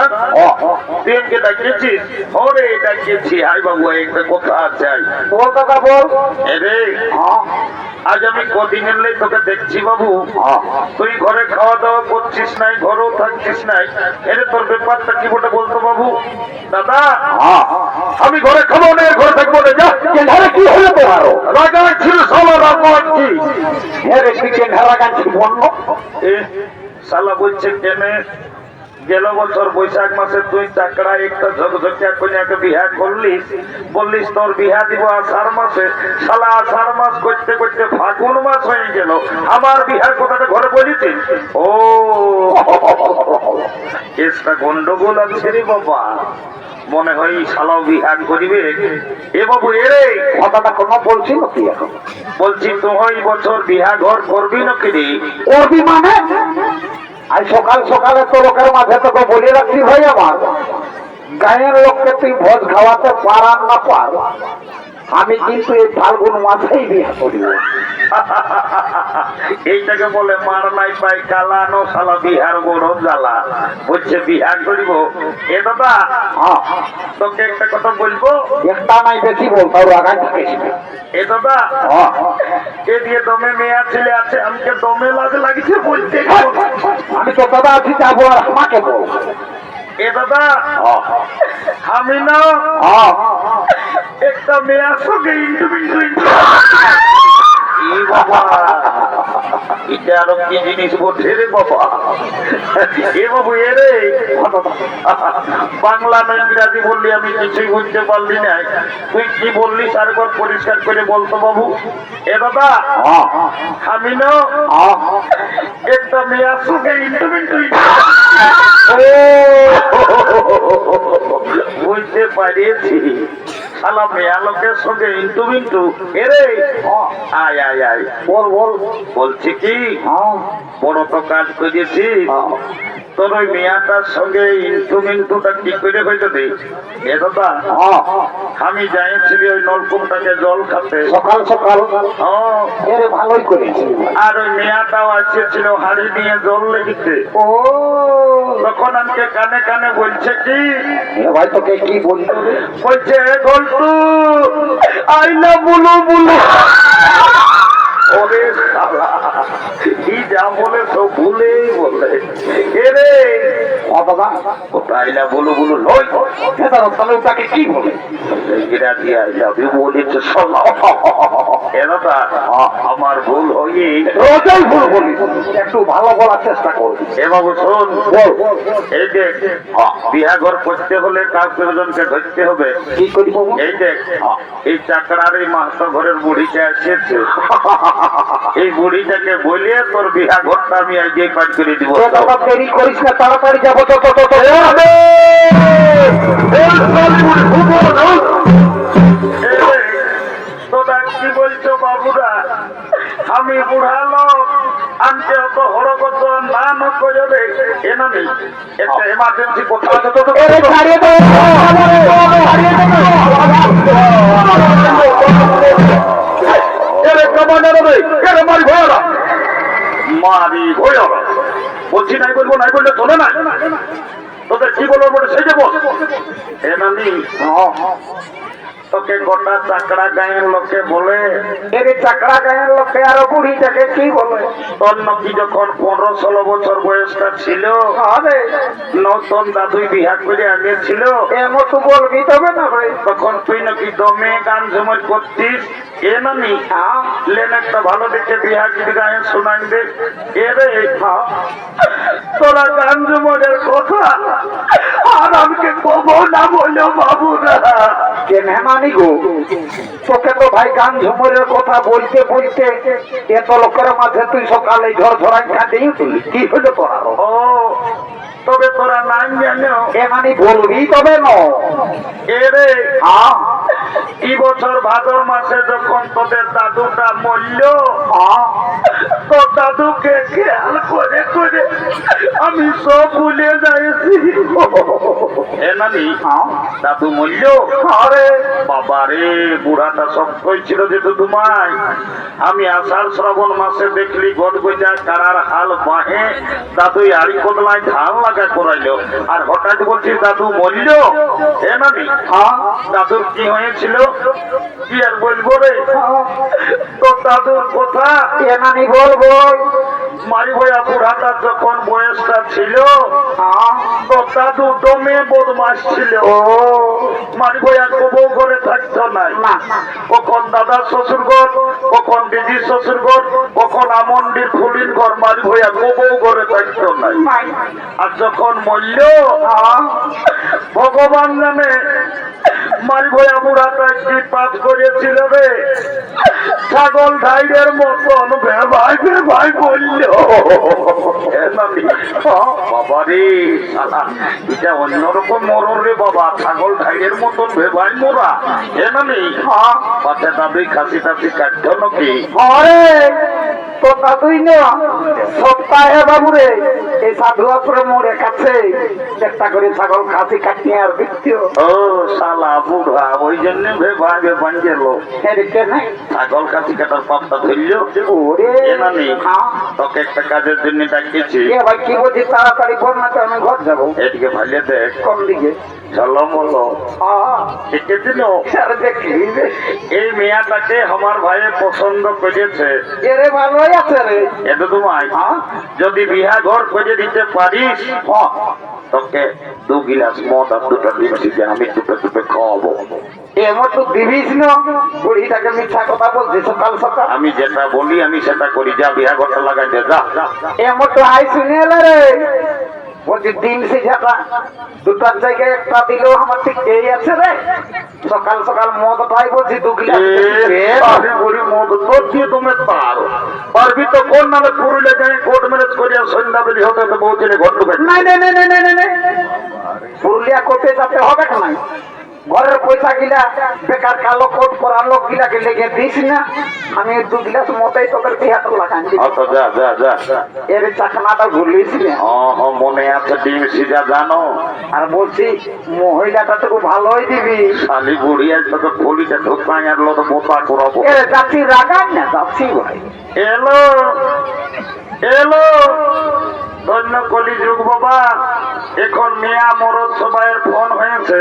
Speaker 1: তুই ডাকিয়েছিস? ওরে ডাকিয়েছি, আই বাবু একটা কথা আছে।
Speaker 2: বল দাদা বল।
Speaker 1: এরে আজ আমি কদিন এলে তোকে দেখছি বাবু, তুই ঘরে খাওয়া দাওয়া করছিস নাই, ঘরেও থাকছিস নাই। এরে তোর ব্যাপারটা কি বটে বলতো বাবু? দাদা আমি ঘরে খাবো না, ঘরে থাকবো না। যা,
Speaker 2: ঘরে কি হলো তোমার?
Speaker 1: রাগা ছিল সবার রাগি।
Speaker 2: হ্যাঁ রে, তুই কেন রাগাচ্ছি বন্য?
Speaker 1: এ শালা বলছে কেনে, গেল বছর বৈশাখ মাসে তুই চাকরা একটা ঝকঝকিয়া কন্যাকে বিহা করলিস, বললিস তোর বিহা দিব আষাঢ় মাসে। শালা আষাঢ় মাস করতে করতে ফাগুন মাস হয়ে গেল, আমার বিহার কথাটা ঘরে বলিস। ও কেসটা গন্ডগোল আছে রে বাবা, মনে হয় শালাও বিহা করিবে। এ বাবু এরে
Speaker 2: কথাটা কোনো বলছি নাকি এখন?
Speaker 1: বলছি তুই বছর বিহা ঘর করবি নাকি রে?
Speaker 2: করবি মানে? আজ সকাল সকালে তো লোকের মাঝে তোকে বলে রাখছি ভাই, আমার গায়ের লোককে তুই ভোজ খাওয়াতে পারার না পার, আমি কিন্তু এই ফাল্গুন মাসেই বিয়ে করিব।
Speaker 1: এইটাকে বলে মার নাই পাই কালানো শালা বিহার বড় জ্বালা। বলছে বিহার করিব। এ দাদা তোকে একটা কথা বলবো,
Speaker 2: একটা নাই বেশি বল, তাও আগাই থাকিস না।
Speaker 1: এ দাদা এ দিয়ে দমে মেয়া ছেলে আছে, আমাকে দমে লাগিছে বলতে।
Speaker 2: আমি তো দাদা আছি, যাবো আর আমাকে বল।
Speaker 1: এ দাদা আমি না একটা মেয়ার সঙ্গে বাবা এটা আরো কি জিনিস বলছে রে বাবা। এ বাবু এ রে বাংলা না ইংরাজি বললি আমি কিছুই বুঝতে পারলি না। তুই কি বললি তারপর পরিষ্কার করে বলতো বাবু। এ দাদা আমি না একটা মেয়ার সঙ্গে বুঝতে পারিয়েছি। শালা মেয়া লোকের সঙ্গে ইন্টু মিন্টু এরে আয় আয় আয়
Speaker 2: বল বল।
Speaker 1: বলছি কি বড় তো কাজ করেছি, তোর ওই মেয়াটার সঙ্গে ইন্টু মিন্টুটা কি করে হইতে দে। এ দাদা আমি যাইছিলি ওই নলকূপটাকে জল খাতে
Speaker 2: সকাল সকাল। এরে ভালোই করেছি।
Speaker 1: আর ওই মেয়াটাও আসছিল হাড়ি নিয়ে জল লেগেছে।
Speaker 2: ও
Speaker 1: তখন আমাকে কানে কানে বলছে কি,
Speaker 2: ভাই তোকে কি বলতো?
Speaker 1: বলছে গল্টু আইনা বুলু বুলু। ওরে শালা কি যা বলে সব ভুলেই বলে। এরে
Speaker 2: দাদা
Speaker 1: কোথায় না বলু বলু লই
Speaker 2: তাহলে তাকে কি বলে?
Speaker 1: ইংরাজি আই লাভ ইউ বলেছে শোনা। এ দাদা আমার ভুল হয়ে
Speaker 2: রোজাই ভুল বলি, একটু ভালো বলার চেষ্টা কর।
Speaker 1: এ বাবু শোন
Speaker 2: বল।
Speaker 1: এই দেখ বিয়া ঘর করতে হলে কাউকে জনকে ধরতে হবে।
Speaker 2: কি করি বাবু?
Speaker 1: এই দেখ এই চাকরার এই মাস্টার ঘরের বুড়িটা এসেছে, এই বুড়িটাকে বলে তোর বিয়া ঘরটা আমি আজকে কাজ করে দিব।
Speaker 2: দাদা দেরি করিস না, তাড়াতাড়ি যাবো। তো তো তো তো
Speaker 1: তোরা কি বলছো বাবুরা? আমি বুড়ালো আনতে অত হরকত না করে রে। এ না নেই একটা এমার্জেন্সি কোথাও আছে তো মারি ভয় বলছি নাই বলবো, নাই বললে চলে না। তোদের কি বলবো বলে সেই যাবো। এ নানি তোকে গোটা চাকরা গায়ের লোকে বলে,
Speaker 2: এরে চাকরা গায়ের লোকে আরো বুড়িটাকে কি বলে?
Speaker 1: তোর নাকি যখন 15-16 বছর বয়সটা ছিল নতুন দাদুই বিহা করে আগেছিল,
Speaker 2: এমন তো বলবি তবে না ভাই।
Speaker 1: তখন তুই নাকি দমে গান ঝুমর করতিস। এ নানি লেন একটা ভালো দেখে বিহা গীত গায়ে শোনাই দে। এরে তোরা গান ঝুমরের কথা আর আমাকে কবো না বলো বাবুরা।
Speaker 2: কে মেহমানি গো, তোকে তো ভাই গান ঝুমরের কথা বলতে বলতে এত লোকের মাঝে তুই সকালে ঝড় ঝড়াই কাঁদেই তুলি। কি হলো তোরা?
Speaker 1: ও তবে তোরা নাম জানো
Speaker 2: এমানি বলবি তবে ন।
Speaker 1: এরে এই বছর ভাদর মাসে যখন তোদের দাদুটা মরল, তো দাদুকে খেয়াল করে করে আমি সব ভুলে যাইছি। এ নানি দাদু মরল। আরে বাবা রে বুড়াটা শক্তই ছিল যে তোমায় আমি আষাঢ় শ্রাবণ মাসে দেখলি গদগজা কারার হাল বাহে দাদু আড়ি কোদলায় ধান লাগা করাইলো। আর হঠাৎ বলছি দাদু মরল। এ নানি দাদুর কি হয়েছিল কি আর বলবো রে। তো দাদুর কথা
Speaker 2: এমানি বলবো।
Speaker 1: মারি ভয়া বুড়াটা যখন বয়সটা ছিল তো দাদু দমে বদমাস ছিল। মারি ভয়া কবৌ ঘরে থাকতো নাই। কখন দাদার শ্বশুর ঘর, কখন দিদির শ্বশুর ঘর, কখন আমন্ডির ফুলির ঘর, মারি ভয়া কবৌ ঘরে থাকতো নাই। আর যখন মরল ভগবান জানে মারি ভয়া বুড়াটা কি পাপ করেছিল রে। ছাগল ধাইরের মতন ভেবাই ভেবাই বলল। বাবা রে এটা অন্যরকম মরণ রে বাবা। ছাগল ধাইরের মতন ভেবাই মোরা। এ নামি পাতে দাবি খাসি টাসি কাটতো নাকি?
Speaker 2: তোতা তুই না সপ্তাহে বাবু রে এই সাধু আশ্রম মোড়ে কাছে চেষ্টা করে ছাগল খাসি কাটিয়ে আর দিচ্ছিও
Speaker 1: ও শালা বুড়া ওই জন্য ভাবে বাঞ্জেল
Speaker 2: এদিকে নাই
Speaker 1: ছাগল কাছি কাটার পাপটা ধরল
Speaker 2: ওরে
Speaker 1: এনানি
Speaker 2: হ্যাঁ
Speaker 1: তোকে একটা কাজের জন্য ডাকিয়েছি
Speaker 2: এ ভাই কি বলছি তাড়াতাড়ি কর না তো আমি ঘর যাবো
Speaker 1: এদিকে ভালিয়ে দেখ
Speaker 2: কোন দিকে
Speaker 1: চলো বলো দেখেছিল
Speaker 2: আরে দেখলি রে
Speaker 1: এই মেয়াটাকে আমার ভাইয়ে পছন্দ করেছে
Speaker 2: এরে ভালোই আছে রে
Speaker 1: এটা তোমায়
Speaker 2: হ্যাঁ
Speaker 1: যদি বিহা ঘর করে দিতে পারিস তোকে 2 গিলাস মদ আর 2টা ডিম সিজে আমি টুপে খাওয়াবো
Speaker 2: এমন তো দিবিস না বুড়িটাকে মিথ্যা কথা বলছে সকাল সকাল
Speaker 1: আমি যেটা বলি আমি সেটা করি যা বিহা ঘরটা লাগাই দে যা
Speaker 2: এমন তো হাই শুনে এলে রে বলছি ডিম সিঝাটা 2টার জায়গায় একটা দিলেও আমার ঠিক এই আছে রে সকাল সকাল মদ পাই বলছি 2 গিলাস
Speaker 1: আমি বলি মদ তোর দিয়ে তুমি পারো পারবি তো কোন নামে পুরুলে যাই কোর্ট ম্যারেজ করিয়া সন্ধ্যাবেলি হতে তো বউ ছেলে ঘর ঢুকে
Speaker 2: নাই নাই নাই নাই নাই নাই পুরুলিয়া করতে যেতে হবে না ঘরের পয়সা গিলা বেকার কালো কোট পরা লোক গিলাকে লেগে দিস না আমি 2 গিলাস মতাই তোকে বিহাতে লাগান
Speaker 1: আচ্ছা যা যা যা
Speaker 2: এর চাকনাটা ভুলিস না
Speaker 1: মনে আছে ডিম সিজা জানো
Speaker 2: আর বলছি মহিলাটা তো ভালোই দিবি
Speaker 1: শালি বুড়িয়া তোকে ফলিটা ঢোকাই আর লো তো বোপা করাবো
Speaker 2: এ যাচ্ছি রাগান না যাচ্ছি ভাই
Speaker 1: এলো এলো ধন্য কলিযুগ বাবা এখন মেয়া মরদ সবাইয়ের ফোন হয়েছে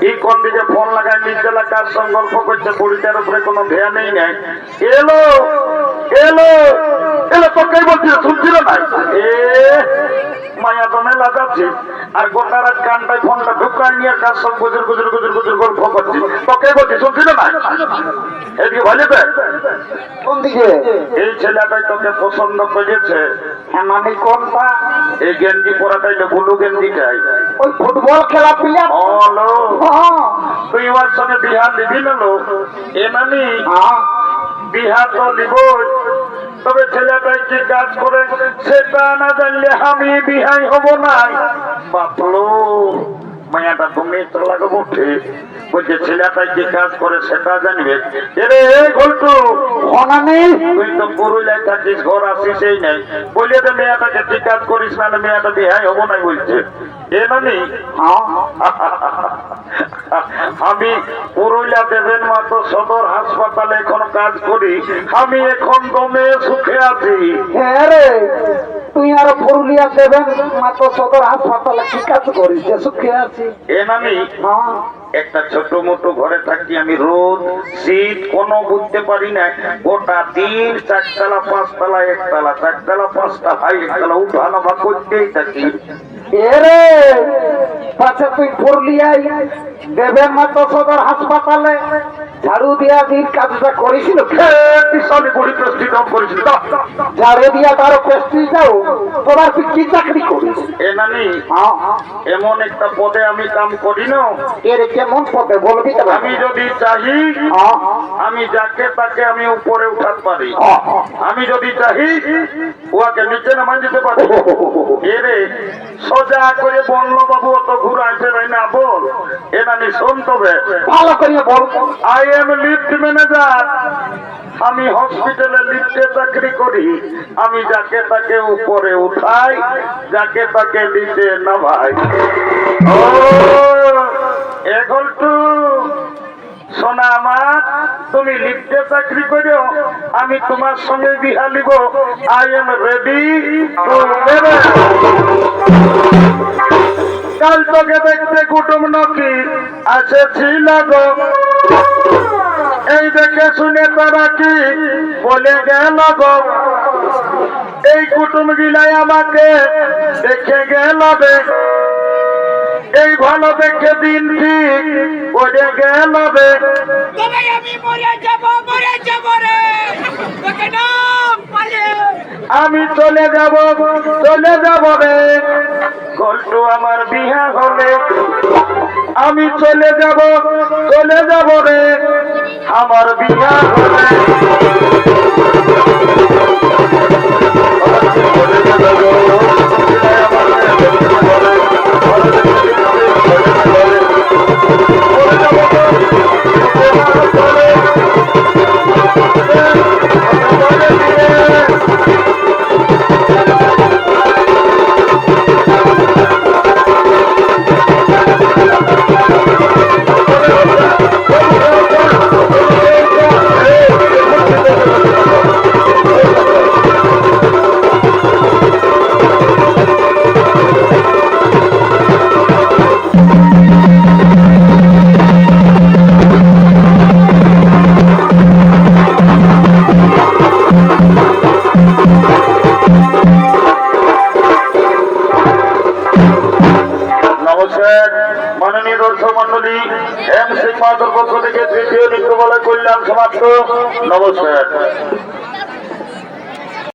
Speaker 1: এই কোন দিকে ফোন লাগায় নিজ এলাকার সংকল্প করছে বুড়িটার উপরে কোনো ধ্যানই নেই এলো এলো এলো তোকেই বলছিল শুনছিল না এ মায়া তো মেলা যাচ্ছে আর গোটা রাত কানটায় ফোনটা ঢুকায় নিয়ে কার সব গুজর গুজর গুজর গুজর গল্প করছি তোকেই বলছি শুনছিল না এদিকে ভালো
Speaker 2: কোন দিকে
Speaker 1: এই ছেলেটাই তোকে পছন্দ করেছে
Speaker 2: আমি কোনটা
Speaker 1: এই গেঞ্জি পরাটাই তো বুলু গেঞ্জিটাই
Speaker 2: ওই ফুটবল খেলা প্লেয়ার
Speaker 1: হলো তুই ওর সঙ্গে বিহার নিবি না লো এনানি বিহার তো নিব তবে ছেলেটাই কি কাজ করে সেটা না জানলে আমি বিহাই হব না বাপলো মায়াটা তুমি তো লাগবো ঠিক বলছে ছেলেটাই কি কাজ করে সেটা জানবে এরে এই ঘন্টু তুই তো পুরুলিয়ায় থাকিস ঘর আসিস এই নাই বলে তো মেয়েটাকে কি কাজ করিস না মেয়েটা বিহাই হবো না বলছে এ নানি আমি পুরুলিয়া দেবেন মাতো সদর হাসপাতালে এখন কাজ করি আমি এখন দমে সুখে আছি
Speaker 2: হ্যাঁ রে তুই আর পুরুলিয়া দেবেন মাত্র সদর হাসপাতালে কি কাজ করিস যে সুখে আছি
Speaker 1: এ নানি একটা ছোট মোটো ঘরে থাকি আমি রোদ শীত কোনো বুঝতে পারি না গোটা দিন 4তলা 5তলা 1তলা 4তলা 5তলা 1তলা উঠা নামা করতেই থাকি
Speaker 2: এরে পাছে তুই পুরুলিয়ায় দেবেন মাত্র সদর হাসপাতালে ঝাড়ু দিয়া দিন কাজটা করেছিল
Speaker 1: বিশালী বড়ি প্রস্তুত করেছিল
Speaker 2: ঝাড়ু দিয়া তারও পেস্টি যাও তোমার তুই কি চাকরি করিস
Speaker 1: এ নানি এমন একটা পদে আমি কাম করি না
Speaker 2: এর কেমন পথে বলবি তো
Speaker 1: আমি যদি চাহি আমি যাকে তাকে আমি উপরে উঠাতে পারি আমি যদি চাহি ওকে নিচে নামাই দিতে পারি এরে সোজা করে বললো বাবু অত ঘুরাইছে না বল এ নানি শোন তবে
Speaker 2: ভালো করে বল
Speaker 1: আই এম লিফট ম্যানেজার আমি হসপিটালে লিফটে চাকরি করি আমি যাকে তাকে উপরে উঠাই যাকে তাকে নিচে নামাই ও এখন তো সোনা আমার তুমি লিফটে চাকরি করো আমি তোমার সঙ্গে বিহা নিব আই এম রেডি টু কাল তোকে দেখতে কুটুম নাকি আসেছিল গো এই দেখে শুনে তারা কি বলে গেল গো এই কুটুম গিলাই আমাকে দেখে গেল বে এই ভালো দেখে দিন ঠিক বলে গেল বে
Speaker 3: আমি মরে যাব রে তোকে না পালে
Speaker 1: আমি চলে যাব রে গল্টু আমার বিহা হলে আমি চলে যাব রে আমার বিহা হলে পক্ষ থেকে তৃতীয় নৃত্য বলে কল্যাণ সমাপ্ত। নমস্কার।